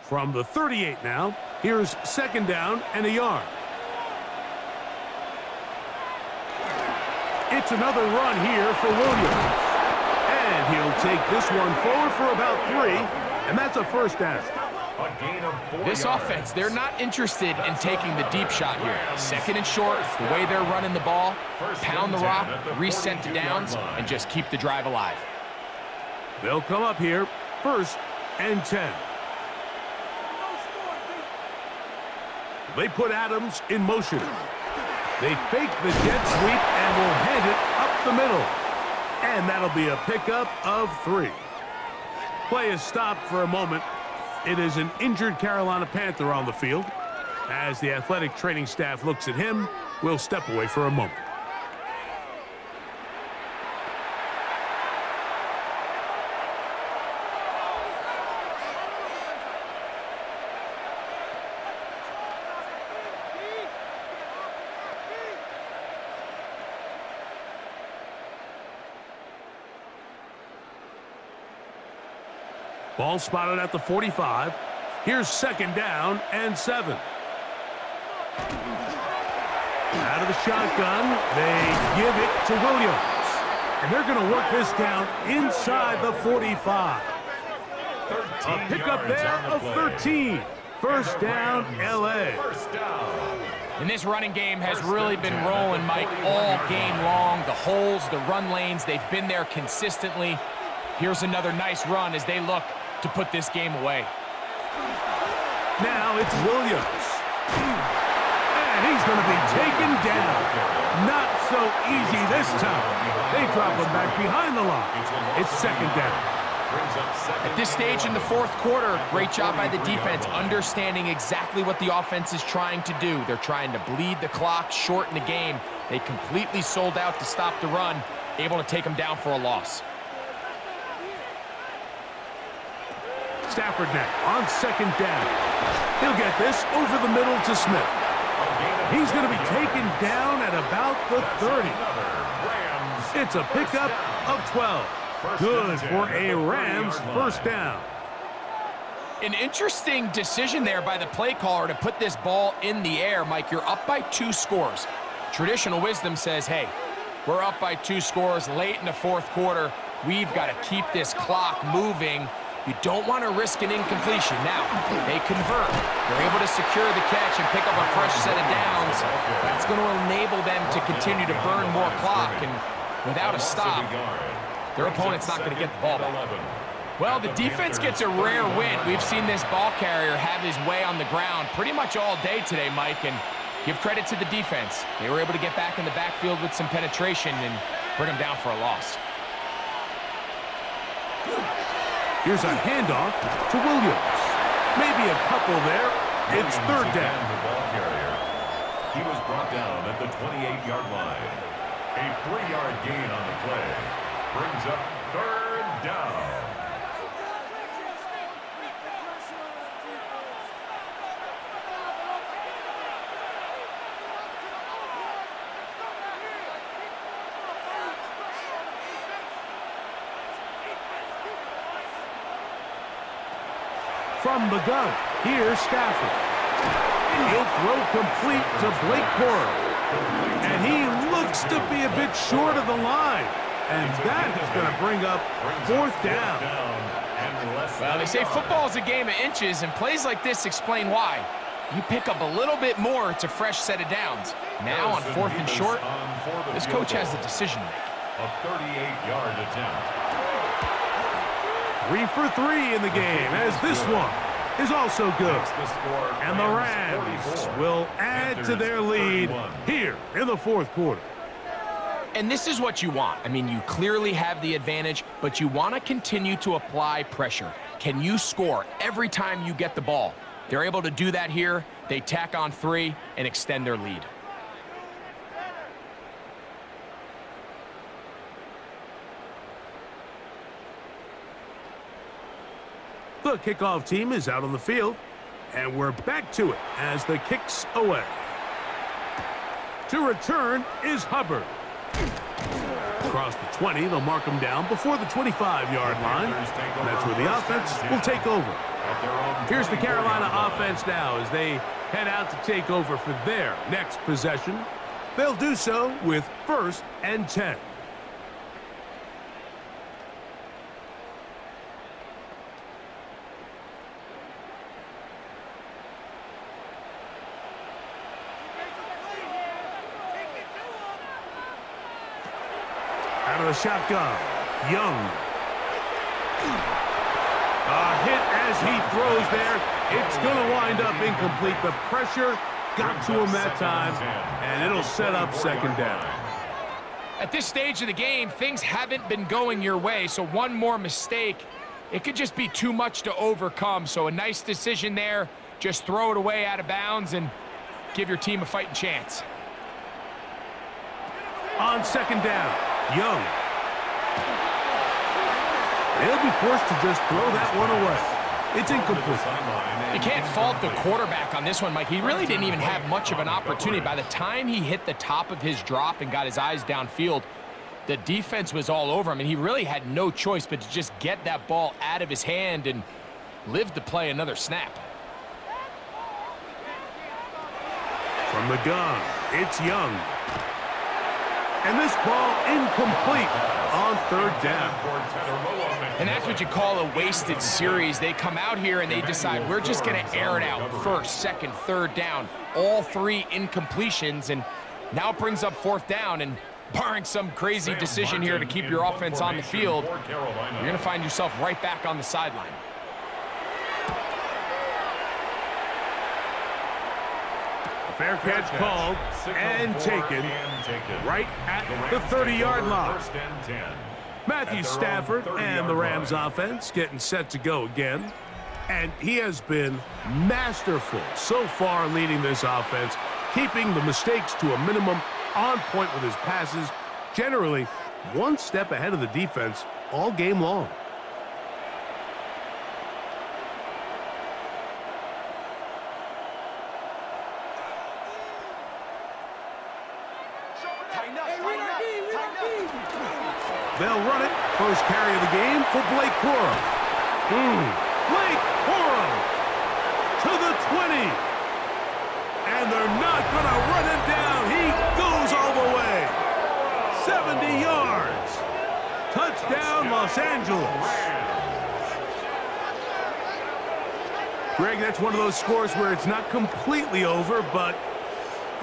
From the 38 now, here's second down and a yard. It's another run here for Williams. And he'll take this one forward for about 3. And that's a first down. This offense, they're not interested in taking the deep shot here. Second and short, the way they're running the ball, pound the rock, reset the downs, and just keep the drive alive. They'll come up here, first and 10. They put Adams in motion. They fake the jet sweep and will hand it up the middle. And that'll be a pickup of 3. Play is stopped for a moment. It is an injured Carolina Panther on the field. As the athletic training staff looks at him, we'll step away for a moment. Ball spotted at the 45. Here's second down and 7. Out of the shotgun, they give it to Williams. And they're going to work this down inside the 45. A pickup there of 13. First down, L.A. And this running game has really been rolling, Mike, all game long. The holes, the run lanes, they've been there consistently. Here's another nice run as they look to put this game away. Now it's Williams. And he's going to be taken down. Not so easy this time. They drop him back behind the line. It's second down. At this stage in the fourth quarter, great job by the defense, understanding exactly what the offense is trying to do. They're trying to bleed the clock, shorten the game. They completely sold out to stop the run, able to take them down for a loss. Stafford now on second down. He'll get this over the middle to Smith. He's going to be taken down at about the 30. It's a pickup of 12. Good for a Rams first down. An interesting decision there by the play caller to put this ball in the air. Mike, you're up by 2 scores. Traditional wisdom says, hey, we're up by 2 scores late in the fourth quarter. We've got to keep this clock moving. You don't want to risk an incompletion. Now, they convert. They're able to secure the catch and pick up a fresh set of downs. That's going to enable them to continue to burn more clock. And without a stop, their opponent's not going to get the ball back. Well, the defense gets a rare win. We've seen this ball carrier have his way on the ground pretty much all day today, Mike, and give credit to the defense. They were able to get back in the backfield with some penetration and bring them down for a loss. Here's a handoff to Williams. Maybe a couple there. It's third down. The ball carrier. He was brought down at the 28-yard line. A 3-yard gain on the play brings up third down. From the gun, here's Stafford. He'll throw complete to Blake Corum. And he looks to be a bit short of the line. And that is going to bring up fourth down. Well, they say football is a game of inches, and plays like this explain why. You pick up a little bit more, it's a fresh set of downs. Now on 4th and short, this coach has the decision to make. A 38-yard attempt. 3 for 3 in the game, as this one is also good. And the Rams will add to their lead here in the fourth quarter. And this is what you want. I mean, you clearly have the advantage, but you want to continue to apply pressure. Can you score every time you get the ball? They're able to do that here. They tack on 3 and extend their lead. The kickoff team is out on the field, and we're back to it as the kick's away. To return is Hubbard. Across the 20, they'll mark him down before the 25-yard line. And that's where the offense will take over. Here's the Carolina offense now as they head out to take over for their next possession. They'll do so with 1st and 10. Out of the shotgun, Young. A hit as he throws there. It's going to wind up incomplete. The pressure got to him that time, and it'll set up 2nd down. At this stage of the game, things haven't been going your way, so one more mistake, it could just be too much to overcome. So a nice decision there. Just throw it away out of bounds and give your team a fighting chance. On 2nd down, Young. They'll be forced to just throw that one away. It's incomplete. You can't fault the quarterback on this one, Mike. He really didn't even have much of an opportunity. By the time he hit the top of his drop and got his eyes downfield, the defense was all over him, and he really had no choice but to just get that ball out of his hand and live to play another snap. From the gun, it's Young. And this ball incomplete on 3rd down. And that's what you call a wasted series. They come out here and they decide we're just going to air it out. 1st, 2nd, 3rd down. All 3 incompletions, and now it brings up 4th down. And barring some crazy decision here to keep your offense on the field, you're going to find yourself right back on the sideline. Fair catch called and taken right at the 30-yard line. Matthew Stafford and the Rams offense getting set to go again. And he has been masterful so far leading this offense, keeping the mistakes to a minimum, on point with his passes, generally one step ahead of the defense all game long. They'll run it. First carry of the game for Blake Corum. Blake Corum to the 20. And they're not going to run him down. He goes all the way. 70 yards. Touchdown, Los Angeles. Greg, that's one of those scores where it's not completely over, but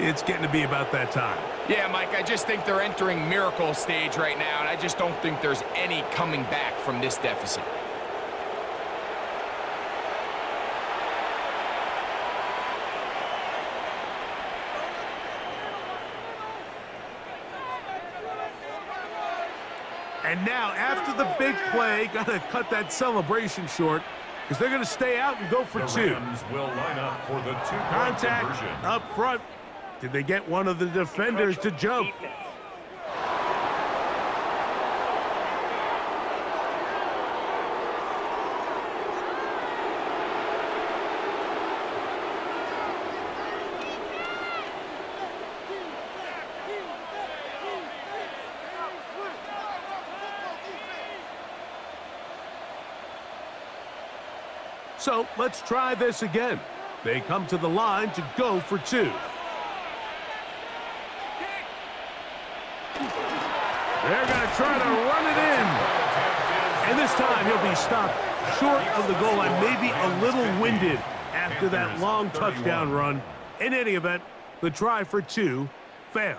it's getting to be about that time. Yeah, Mike, I just think they're entering miracle stage right now, and I just don't think there's any coming back from this deficit. And now, after the big play, got to cut that celebration short because they're going to stay out and go for two. The Rams will line up for the two-point Contact conversion. up front. Did they get one of the defenders to jump? So let's try this again. They come to the line to go for two. They're going to try to run it in. And this time he'll be stopped short of the goal line, maybe a little winded after that long touchdown run. In any event, the try for two fails.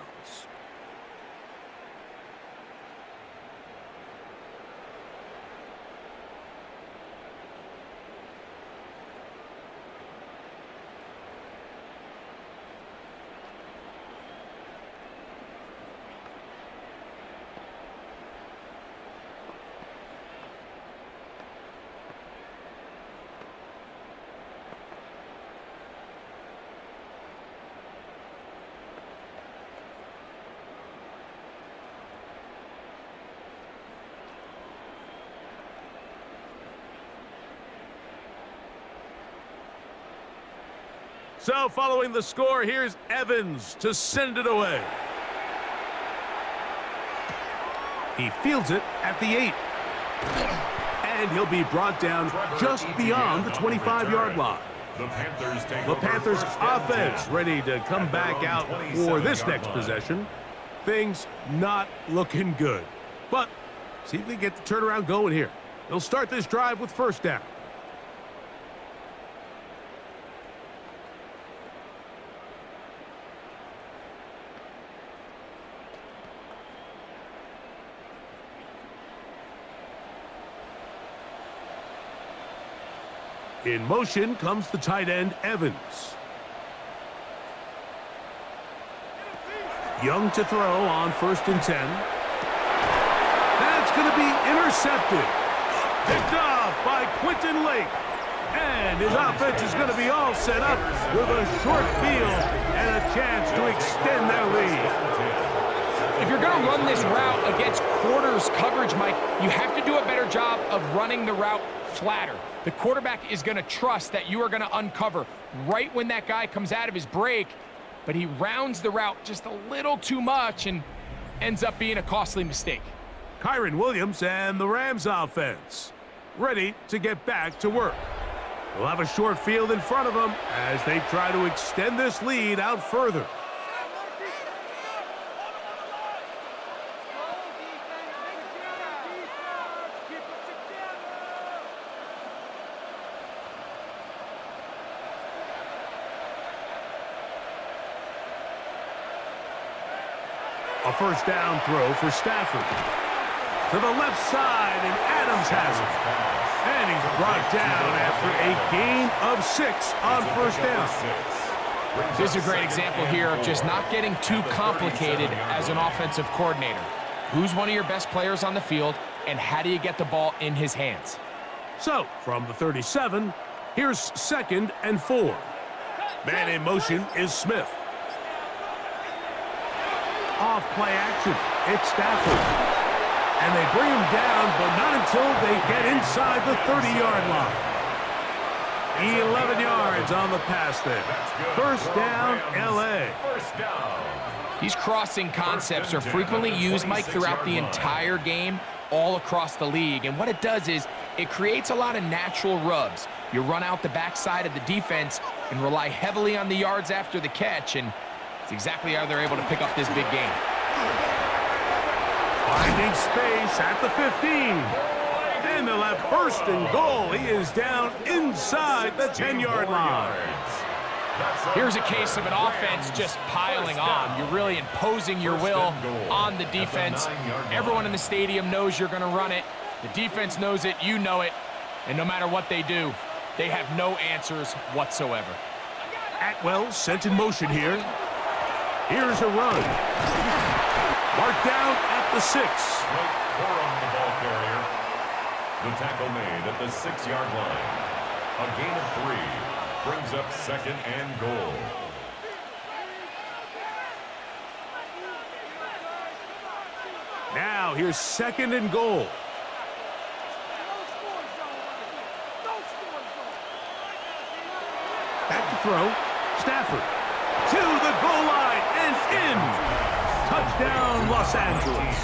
So following the score, here's Evans to send it away. He fields it at the 8. And he'll be brought down just beyond the 25-yard line. The Panthers offense ready to come back out for this next possession. Things not looking good. But see if they get the turnaround going here. They'll start this drive with first down. In motion comes the tight end, Evans. Young to throw on 1st and 10. That's going to be intercepted. Picked off by Quentin Lake. And his offense is going to be all set up with a short field and a chance to extend their lead. If you're going to run this route against quarters coverage, Mike, you have to do a better job of running the route flatter. The quarterback is going to trust that you are going to uncover right when that guy comes out of his break, but he rounds the route just a little too much and ends up being a costly mistake. Kyron Williams and the Rams offense ready to get back to work. They'll have a short field in front of them as they try to extend this lead out further. A first down throw for Stafford. To the left side, and Adams has it. And he's brought down after a gain of 6 on first down. This is a great example here of just not getting too complicated as an offensive coordinator. Who's one of your best players on the field, and how do you get the ball in his hands? So, from the 37, here's 2nd and 4. Man in motion is Smith. Off play action. It's Stafford. And they bring him down, but not until they get inside the 30-yard line. 11 yards on the pass there. First down, L.A. First down. These crossing concepts are frequently used, Mike, throughout the entire game, all across the league. And what it does is it creates a lot of natural rubs. You run out the backside of the defense and rely heavily on the yards after the catch, and it's exactly how they're able to pick up this big game. Finding space at the 15. And they'll have first and goal. He is down inside the 10-yard line. Here's a case of an offense just piling on. You're really imposing your will on the defense. Everyone in the stadium knows you're going to run it. The defense knows it, you know it. And no matter what they do, they have no answers whatsoever. Atwell sent in motion here. Here's a run. Marked down at the 6. On the ball carrier. The tackle made at the 6-yard line. A gain of 3 brings up second and goal. Now here's second and goal. Back to throw. Stafford to the goal line and in. Touchdown, Los Angeles.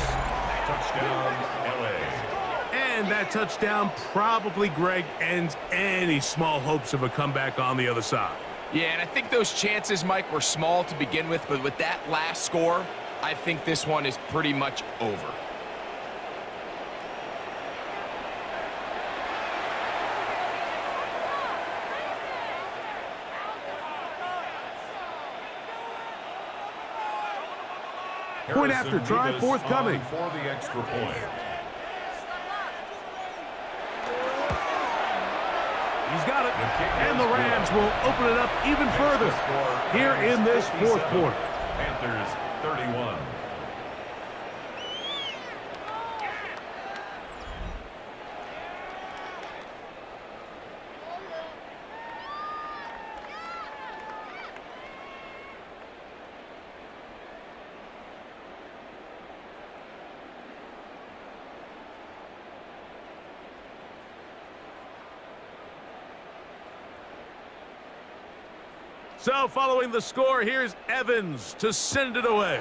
Touchdown, LA. And that touchdown probably, Greg, ends any small hopes of a comeback on the other side. Yeah, and I think those chances, Mike, were small to begin with, but with that last score, I think this one is pretty much over. Point after try forthcoming. For the extra point. He's got it. And the Rams will open it up even further here in this fourth quarter. Panthers 31. So following the score, here's Evans to send it away.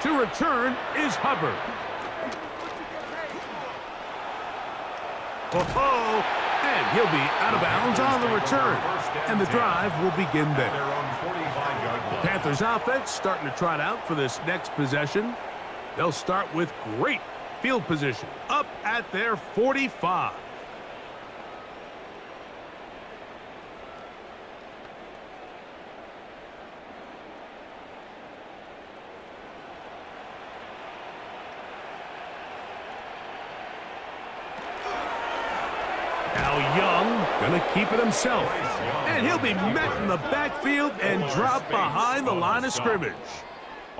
To return is Hubbard. And he'll be out of bounds on the return. And the drive will begin there. The Panthers offense starting to trot out for this next possession. They'll start with great field position up at their 45. Gonna keep it himself. And he'll be met in the backfield and dropped behind the line of scrimmage.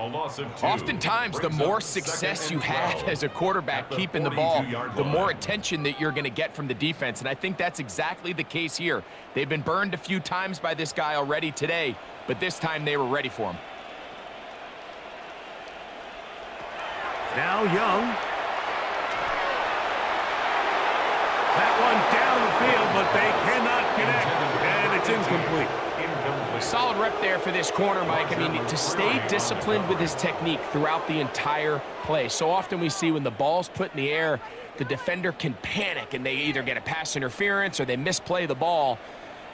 A loss of 2. Oftentimes, the more success you have as a quarterback keeping the ball, the more attention that you're going to get from the defense. And I think that's exactly the case here. They've been burned a few times by this guy already today, but this time they were ready for him. Now Young. That one down the field, but they cannot connect, and it's incomplete. Solid rep there for this corner, Mike. I mean, to stay disciplined with his technique throughout the entire play. So often we see when the ball's put in the air, the defender can panic, and they either get a pass interference or they misplay the ball.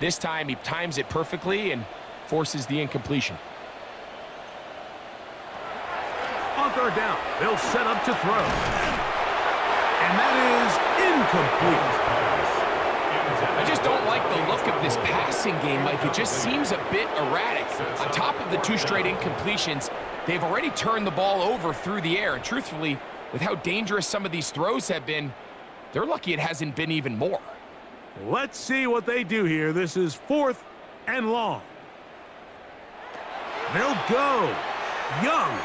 This time, he times it perfectly and forces the incompletion. On third down, they'll set up to throw. And that is incomplete. I just don't like the look of this passing game, Mike. It just seems a bit erratic. On top of the 2 straight incompletions, they've already turned the ball over through the air. And truthfully, with how dangerous some of these throws have been, they're lucky it hasn't been even more. Let's see what they do here. This is 4th and long. They'll go. Young.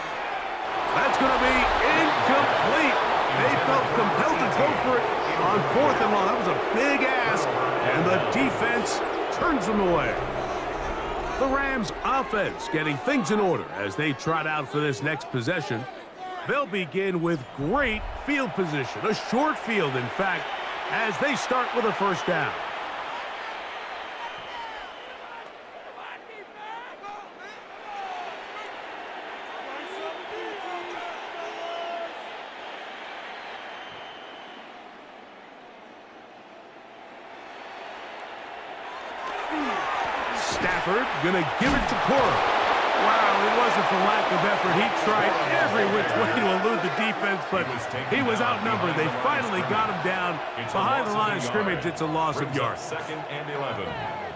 That's going to be incomplete. They felt compelled to go for it on 4th and long. That was a big ask, and the defense turns them away. The Rams offense getting things in order as they trot out for this next possession. They'll begin with great field position, a short field, in fact, as they start with a first down. Stafford gonna give it to Cora. Wow, it wasn't for lack of effort. He tried every which way to elude the defense, but he was outnumbered. They finally got him down behind the line of scrimmage. It's a loss of yards. Second and 11.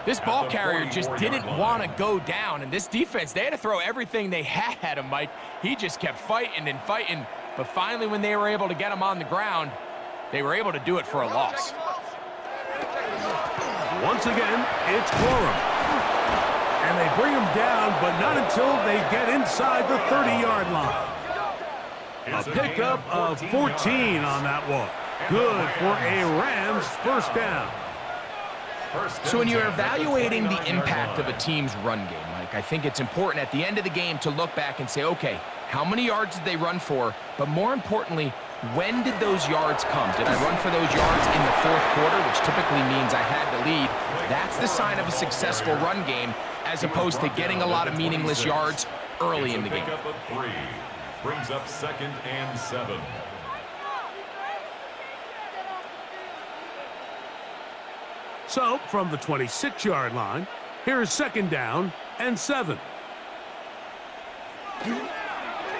This ball carrier just didn't want to go down, and this defense, they had to throw everything they had at him, Mike. He just kept fighting and fighting, but finally when they were able to get him on the ground, they were able to do it for a loss. Once again, it's Corum. And they bring him down, but not until they get inside the 30-yard line. A pickup of 14 on that one. Good for a Rams first down. So when you're evaluating the impact of a team's run game, Mike, I think it's important at the end of the game to look back and say, okay, how many yards did they run for? But more importantly, when did those yards come? Did I run for those yards in the fourth quarter, which typically means I had the lead? That's the sign of a successful run game, as opposed to getting a lot of meaningless yards early in the game. Pickup of 3. Brings up second and 7. So, from the 26-yard line, here's second down and 7.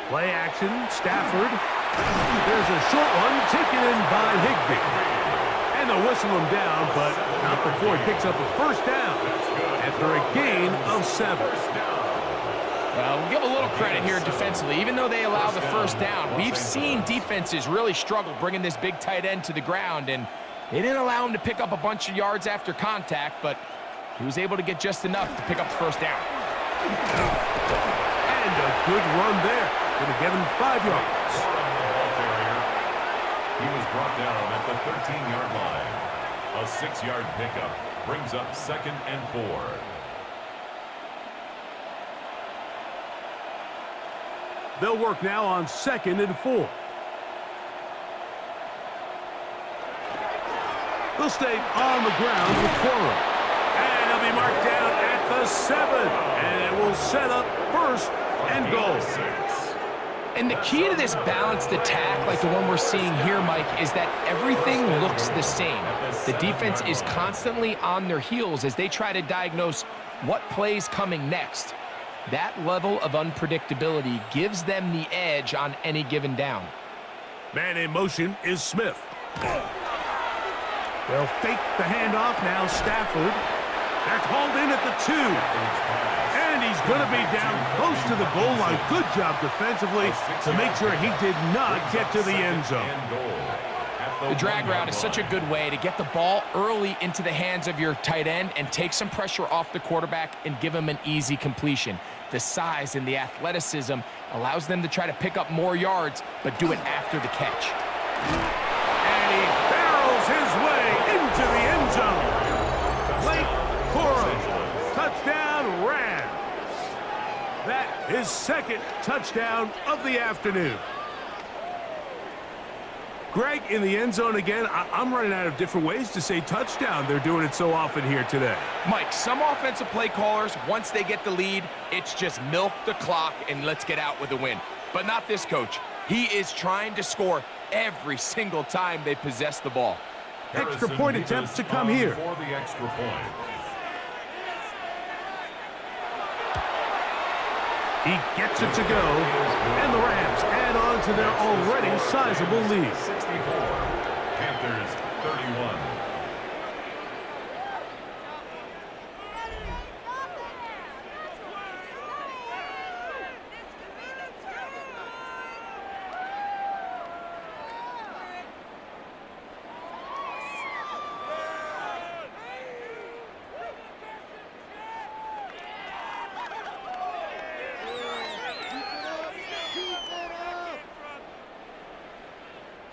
Play action, Stafford. There's a short one taken in by Higbee. And they'll whistle him down, but not before he picks up a first down after a gain of 7. Well, we'll give a little credit here defensively. Even though they allow the first down, we've seen defenses really struggle bringing this big tight end to the ground, and they didn't allow him to pick up a bunch of yards after contact, but he was able to get just enough to pick up the first down. And a good run there. Going to get him 5 yards. He was brought down at the 13-yard line. A 6-yard pickup brings up second and 4. They'll work now on second and 4. They'll stay on the ground with Cora. And he'll be marked down at the 7. And it will set up first and goal. And the key to this balanced attack, like the one we're seeing here, Mike, is that everything looks the same. The defense is constantly on their heels as they try to diagnose what play's coming next. That level of unpredictability gives them the edge on any given down. Man in motion is Smith. They'll fake the handoff now, Stafford. They're called in at the 2. And he's going to be down close to the goal line. Good job defensively to make sure he did not get to the end zone. The drag route is such a good way to get the ball early into the hands of your tight end and take some pressure off the quarterback and give him an easy completion. The size and the athleticism allows them to try to pick up more yards, but do it after the catch. And he barrels his way into the end zone. Late Cora, touchdown Rams. That is second touchdown of the afternoon. Greg, in the end zone again, I'm running out of different ways to say touchdown. They're doing it so often here today. Mike, some offensive play callers, once they get the lead, it's just milk the clock and let's get out with a win. But not this coach. He is trying to score every single time they possess the ball. Extra point attempt to come here. For the extra point. He gets it to go, and the Rams add on to their already sizable lead. 64, Panthers 31.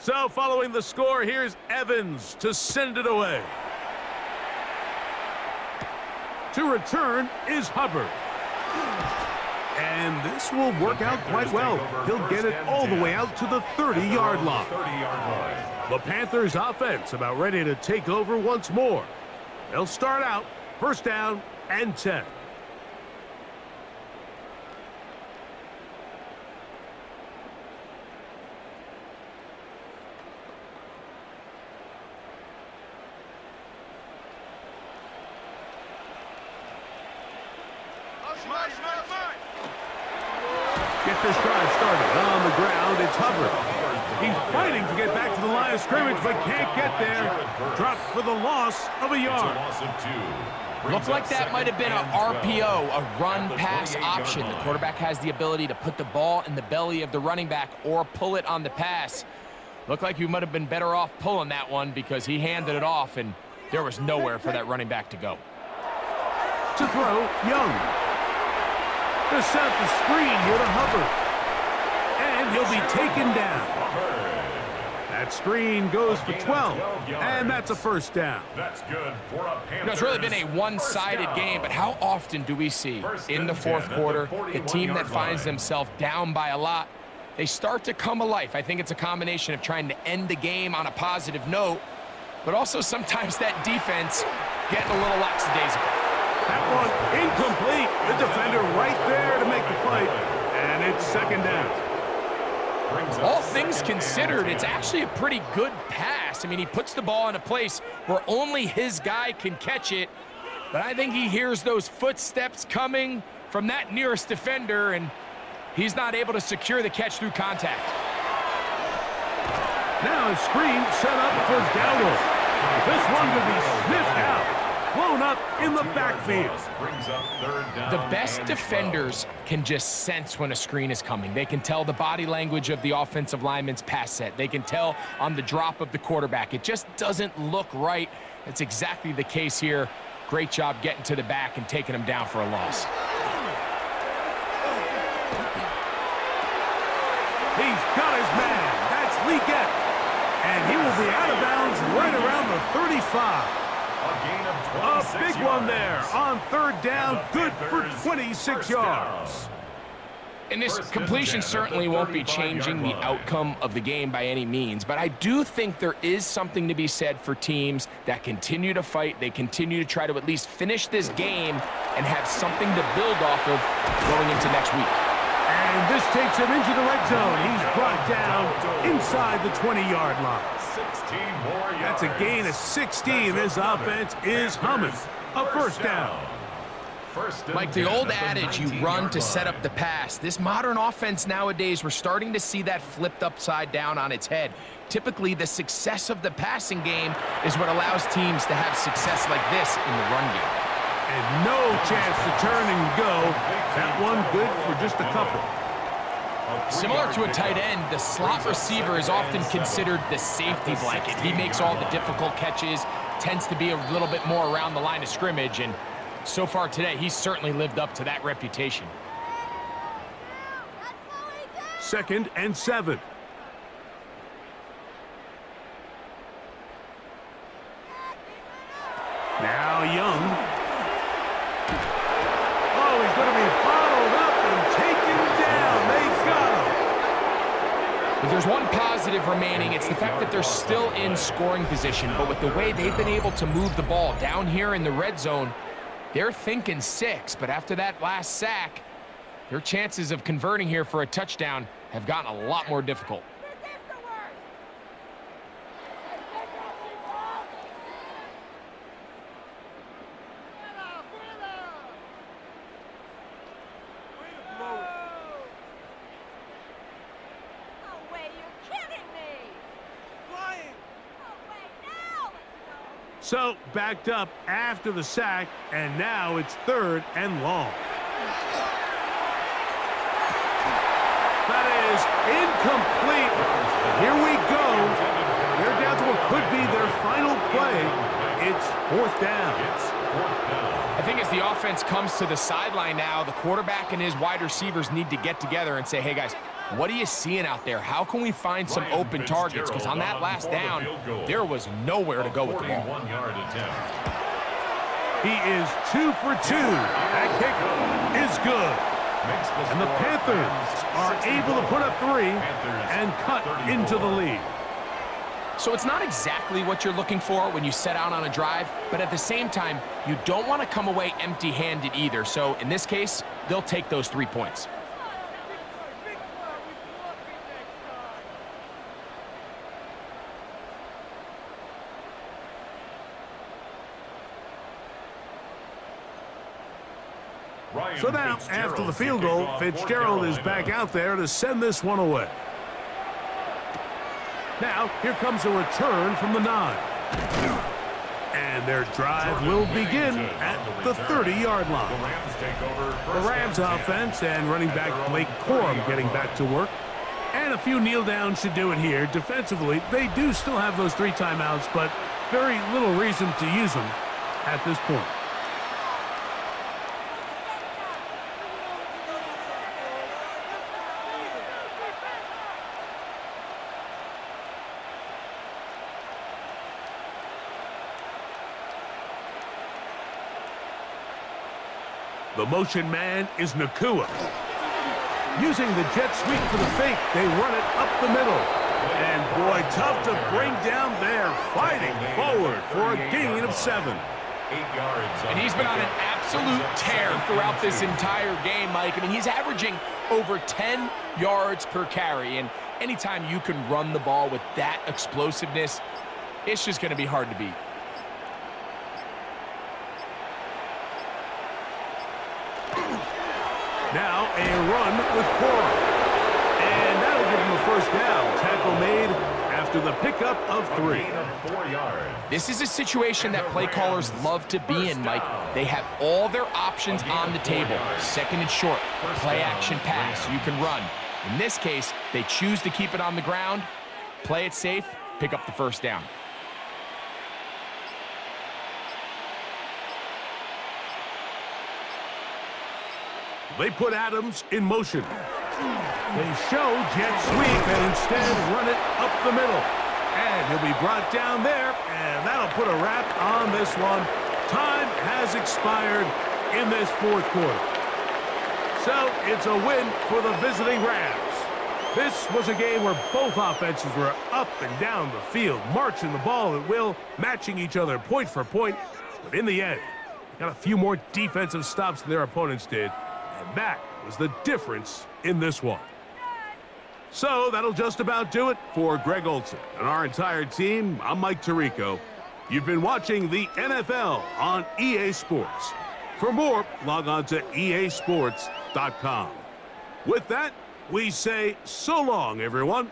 So following the score, here's Evans to send it away. To return is Hubbard. And this will work out quite well. He'll get it all the way out to the 30-yard line. The Panthers offense about ready to take over once more. They'll start out first down and 10. Get this drive started. On the ground, it's Hubbard. He's fighting to get back to the line of scrimmage, but can't get there. Dropped for the loss of a yard. Looked like that might have been an RPO, a run-pass option. The quarterback has the ability to put the ball in the belly of the running back or pull it on the pass. Looked like you might have been better off pulling that one because he handed it off, and there was nowhere for that running back to go. To throw, Young. To set up the screen here to Hubbard. And he'll be taken down. That screen goes for 12, and that's a first down. That's good for a Panthers. It's really been a one-sided game, but how often do we see in the fourth quarter the team that finds themselves down by a lot, they start to come alive? I think it's a combination of trying to end the game on a positive note, but also sometimes that defense getting a little lackadaisical. That one incomplete. The defender right there to make the play, and it's second down. All things considered, it's actually a pretty good pass. I mean, he puts the ball in a place where only his guy can catch it, but I think he hears those footsteps coming from that nearest defender, and he's not able to secure the catch through contact. Now a screen set up for Dowdle. This one could be sniffed out. Blown up in the backfield. The best defenders can just sense when a screen is coming. They can tell the body language of the offensive lineman's pass set. They can tell on the drop of the quarterback. It just doesn't look right. That's exactly the case here. Great job getting to the back and taking him down for a loss. He's got his man. That's Leggett. And he will be out of bounds right around the 35. A big one there on third down, good for 26 yards. And this completion certainly won't be changing the outcome of the game by any means, but I do think there is something to be said for teams that continue to fight. They continue to try to at least finish this game and have something to build off of going into next week. And this takes him into the red zone. He's brought down inside the 20-yard line. That's a gain of 16. This offense is humming. A first down. Mike, the old adage, you run to set up the pass. This modern offense nowadays, we're starting to see that flipped upside down on its head. Typically, the success of the passing game is what allows teams to have success like this in the run game. And no chance to turn and go. That one good for just a couple. Similar to a tight end, the slot receiver is often considered the safety blanket. He makes all the difficult catches, tends to be a little bit more around the line of scrimmage, and so far today, he's certainly lived up to that reputation. 2nd and 7. Now Young. Oh, he's going to be bottled up and taken down. They got him. If there's one positive remaining, it's the fact that they're still in scoring position, but with the way they've been able to move the ball down here in the red zone, they're thinking 6, but after that last sack, their chances of converting here for a touchdown have gotten a lot more difficult. So, backed up after the sack, and now it's 3rd and long. That is incomplete. Here we go. They're down to what could be their final play. It's 4th down. I think as the offense comes to the sideline now, the quarterback and his wide receivers need to get together and say, hey, guys, what are you seeing out there? How can we find some open targets? Because on that last down, there was nowhere to go with the ball. He is 2 for 2. That kick is good. And the Panthers are able to put up 3 and cut into the lead. So it's not exactly what you're looking for when you set out on a drive, but at the same time, you don't want to come away empty-handed either. So in this case, they'll take those 3 points. So now, after the field goal, Fitzgerald is back out there to send this one away. Now, here comes a return from the 9. And their drive will begin at the 30-yard line. The Rams offense and running back Blake Corum getting back to work. And a few kneel downs should do it here. Defensively, they do still have those 3 timeouts, but very little reason to use them at this point. The motion man is Nakua. Using the jet sweep for the fake, they run it up the middle. And boy, tough to bring down there, fighting forward for a gain of 7. 8 yards. And he's been on an absolute tear throughout this entire game, Mike. I mean, he's averaging over 10 yards per carry. And anytime you can run the ball with that explosiveness, it's just going to be hard to beat. Now a run with Corum. And that'll give him a first down. Tackle made after the pickup of 3. 4 yards. This is a situation that play callers love to be in, Mike. They have all their options on the table. Second and short, play action pass, you can run. In this case, they choose to keep it on the ground, play it safe, pick up the first down. They put Adams in motion. They show jet sweep and instead run it up the middle. And he'll be brought down there, and that'll put a wrap on this one. Time has expired in this 4th quarter. So it's a win for the visiting Rams. This was a game where both offenses were up and down the field, marching the ball at will, matching each other point for point. But in the end, they got a few more defensive stops than their opponents did. And that was the difference in this one. So that'll just about do it for Greg Olsen and our entire team. I'm Mike Tirico. You've been watching the NFL on EA Sports. For more, log on to easports.com. With that, we say so long, everyone.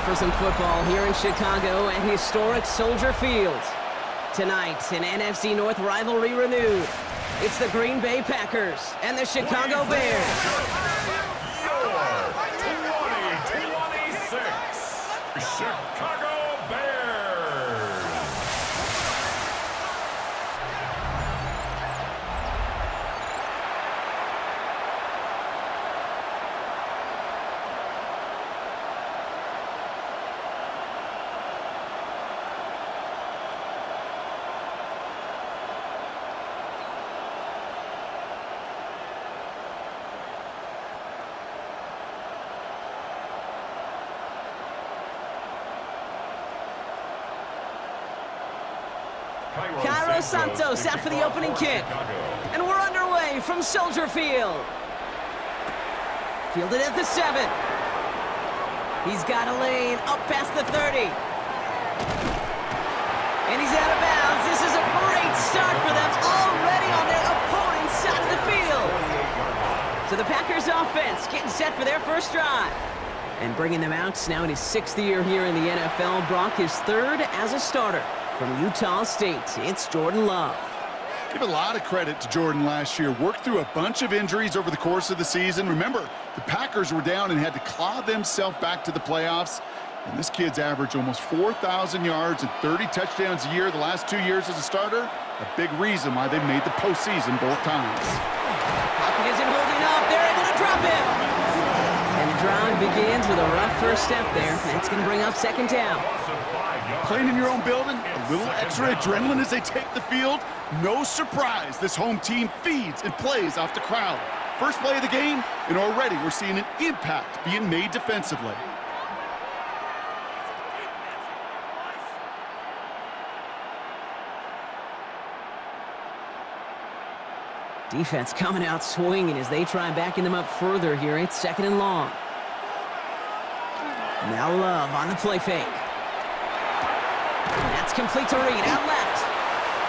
for some football here in Chicago at historic Soldier Field. Tonight, an NFC North rivalry renewed. It's the Green Bay Packers and the Chicago Bears. Your 2026 Chicago Bears. Cairo Santos out for the opening kick. And we're underway from Soldier Field. Fielded at the 7. He's got a lane up past the 30. And he's out of bounds. This is a great start for them, already on their opponent's side of the field. So the Packers offense getting set for their first drive. And bringing them out now in his 6th year here in the NFL. Brock his 3rd as a starter. From Utah State, it's Jordan Love. Give a lot of credit to Jordan last year. Worked through a bunch of injuries over the course of the season. Remember, the Packers were down and had to claw themselves back to the playoffs. And this kid's averaged almost 4,000 yards and 30 touchdowns a year the last 2 years as a starter. A big reason why they made the postseason both times. Pocket isn't holding up. They're able to drop him. And the drive begins with a rough first step there. That's going to bring up 2nd down. Playing in your own building, a little extra adrenaline as they take the field. No surprise, this home team feeds and plays off the crowd. First play of the game, and already we're seeing an impact being made defensively. Defense coming out swinging as they try backing them up further here. It's 2nd and long. Now Love on the play fake. That's complete to Reed, out left.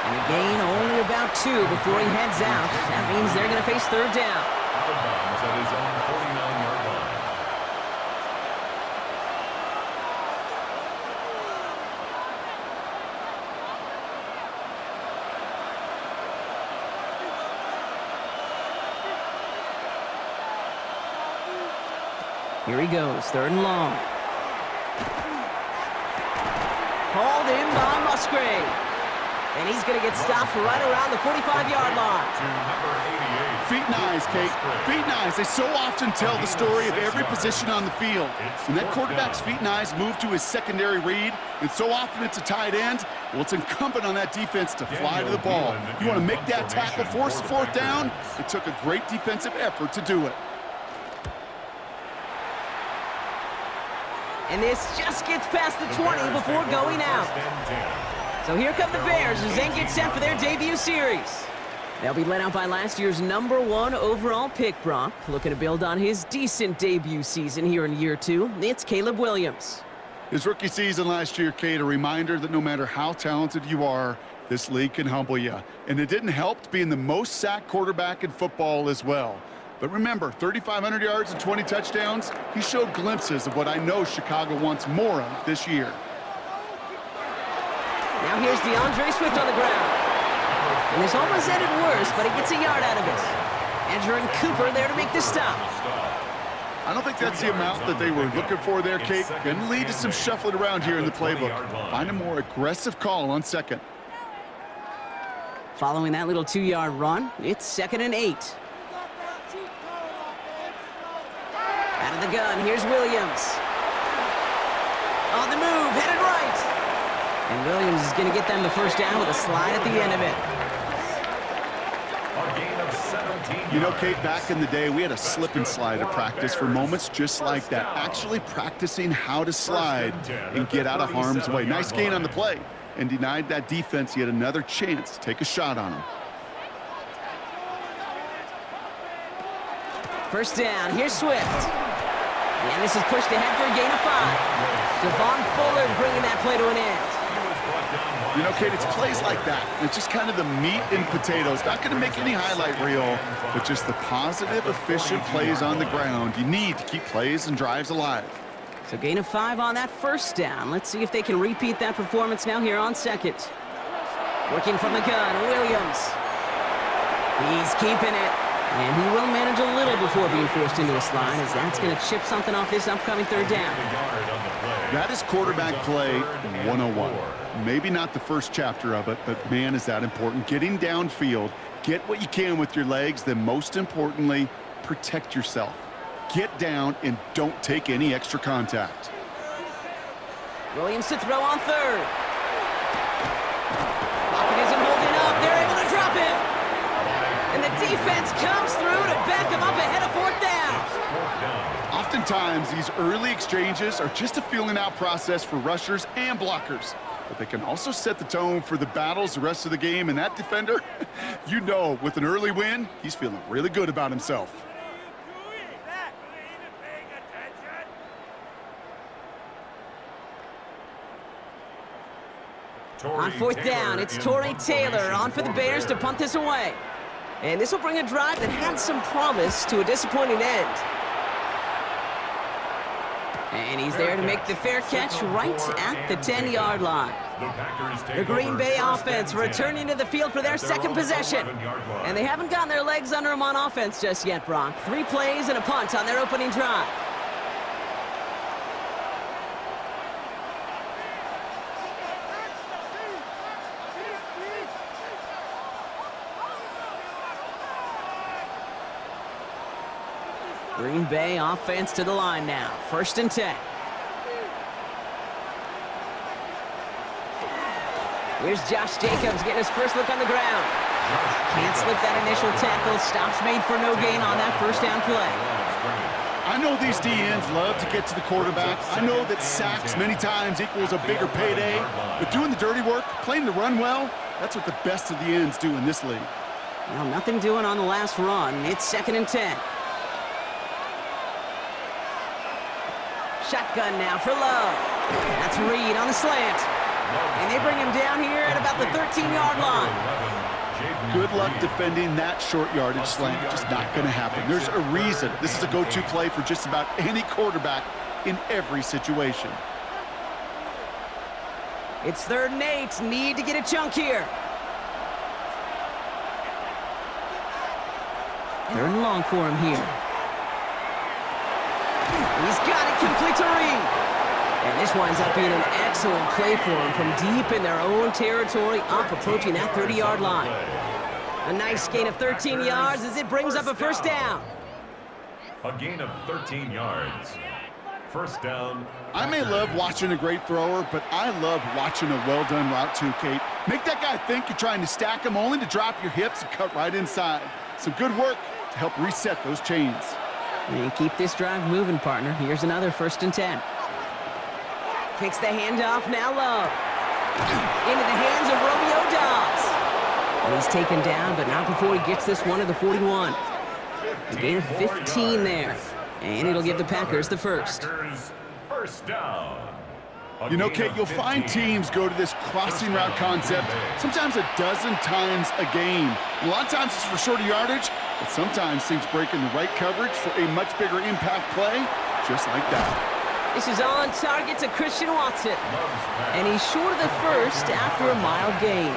And a gain only about 2 before he heads out. That means they're going to face 3rd down. Out of bounds at his own 49-yard line. Here he goes, 3rd and long. Hauled in by Musgrave. And he's going to get stopped right around the 45-yard line. To number 88. Feet and eyes, Kate. Feet and eyes. They so often tell the story of every position on the field. When that quarterback's feet and eyes move to his secondary read, and so often it's a tight end, well, it's incumbent on that defense to fly to the ball. You want to make that tackle, force the 4th down? It took a great defensive effort to do it. And this just gets past the 20 before going out. So here come the Bears as they get set for their debut series. They'll be led out by last year's #1 overall pick, Brock. Looking to build on his decent debut season here in year 2. It's Caleb Williams. His rookie season last year, Kate, a reminder that no matter how talented you are, this league can humble you. And it didn't help being the most sacked quarterback in football as well. But remember, 3,500 yards and 20 touchdowns, he showed glimpses of what I know Chicago wants more of this year. Now here's DeAndre Swift on the ground. And this almost ended worse, but he gets a yard out of it. Edgerrin Cooper there to make the stop. I don't think that's the amount that they were looking for there, Kate. Can lead to some shuffling around here in the playbook. Find a more aggressive call on 2nd. Following that little 2-yard run, it's 2nd and 8. Out of the gun, here's Williams. On the move, headed right. And Williams is going to get them the first down with a slide at the end of it. A gain of 17. You know, Kate, back in the day, we had a slip and slide at practice for moments just like that. Actually practicing how to slide and get out of harm's way. Nice gain on the play. And denied that defense yet another chance to take a shot on him. First down, here's Swift. And this is pushed ahead for a gain of 5. Devon Fuller bringing that play to an end. You know, Kate, it's plays like that. It's just kind of the meat and potatoes. Not going to make any highlight reel, but just the positive, efficient plays on the ground you need to keep plays and drives alive. So gain of 5 on that first down. Let's see if they can repeat that performance now here on second. Working from the gun, Williams. He's keeping it. And he will manage a little before being forced into a slide, as that's going to chip something off this upcoming third down. That is quarterback play 101. Maybe not the first chapter of it, but man, is that important. Getting downfield, get what you can with your legs, then most importantly, protect yourself. Get down and don't take any extra contact. Williams to throw on third. Pocket isn't holding up. They're able to drop it. And the defense comes through to back them up ahead of fourth down. Oftentimes, these early exchanges are just a feeling out process for rushers and blockers. But they can also set the tone for the battles the rest of the game. And that defender, you know, with an early win, he's feeling really good about himself. On fourth down, it's Torrey Taylor on for the Bears to punt this away. And this will bring a drive that had some promise to a disappointing end. And he's there to make the fair catch right at the 10-yard line. The Green Bay offense returning to the field for their second possession. And they haven't gotten their legs under them on offense just yet, Brock. 3 plays and a punt on their opening drive. Green Bay offense to the line now. 1st and 10. Here's Josh Jacobs getting his first look on the ground. Can't slip that initial tackle. Stops made for no gain on that first down play. I know these DNs love to get to the quarterback. I know that sacks many times equals a bigger payday. But doing the dirty work, playing the run well, that's what the best of the ends do in this league. Well, nothing doing on the last run. It's 2nd and 10. Shotgun now for Love. That's Reed on the slant. And they bring him down here at about the 13-yard line. Good luck defending that short yardage slant. Just not going to happen. There's a reason this is a go-to play for just about any quarterback in every situation. It's 3rd and 8. Need to get a chunk here. 3rd and long for him here. He's got it complete to Reed. And this winds up being an excellent play for him from deep in their own territory, up approaching that 30-yard line. A nice gain of 13 yards as it brings up a first down. A gain of 13 yards. First down. I may love watching a great thrower, but I love watching a well-done route too, Kate. Make that guy think you're trying to stack him only to drop your hips and cut right inside. Some good work to help reset those chains. And keep this drive moving, partner. Here's another 1st and 10. Takes the handoff, now Love. Into the hands of Romeo Dobbs. And he's taken down, but not before he gets this one to the 41. A gain of 15 there. And it'll give the Packers the first. First down. You know, Kate, you'll find teams go to this crossing route concept sometimes a dozen times a game. A lot of times it's for shorter yardage, but sometimes things break in the right coverage for a much bigger impact play, just like that. This is on target to Christian Watson. And he's short of the first after a mild gain.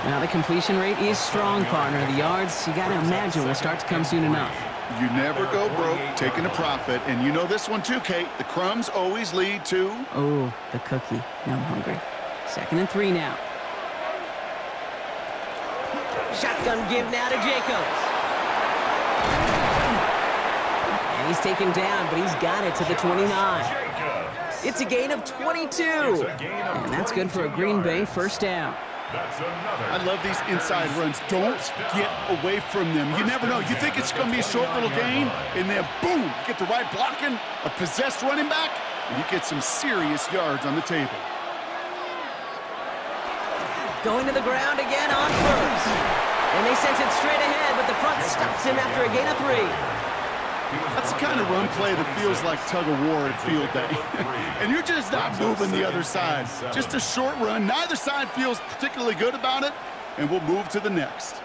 Now the completion rate is strong, partner. The yards, you gotta imagine, will start to come soon enough. You never go broke taking a profit, and you know this one too, Kate. The crumbs always lead to... Oh, the cookie. Now I'm hungry. 2nd and 3 now. Shotgun give now to Jacobs. And he's taken down, but he's got it to the 29. It's a gain of 22. And that's good for a Green Bay first down. I love these inside runs. Don't get away from them. You never know. You think it's going to be a short little gain, and then boom, you get the right blocking, a possessed running back, and you get some serious yards on the table. Going to the ground again on first. And they sent it straight ahead, but the front stops him after a gain of 3. That's the kind of run play that feels like tug-of-war at field day. And you're just not moving the other side. Just a short run. Neither side feels particularly good about it, and we'll move to the next.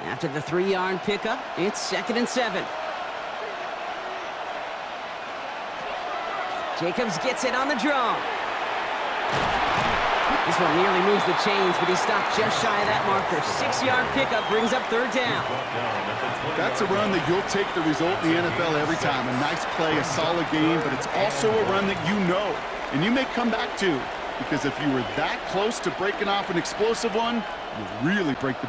After the 3-yard pickup, it's 2nd and 7. Jacobs gets it on the draw. This one nearly moves the chains, but he stopped just shy of that marker. 6-yard pickup brings up third down. That's a run that you'll take the result in the NFL every time. A nice play, a solid game, but it's also a run that you know, and you may come back to, because if you were that close to breaking off an explosive one, you really break the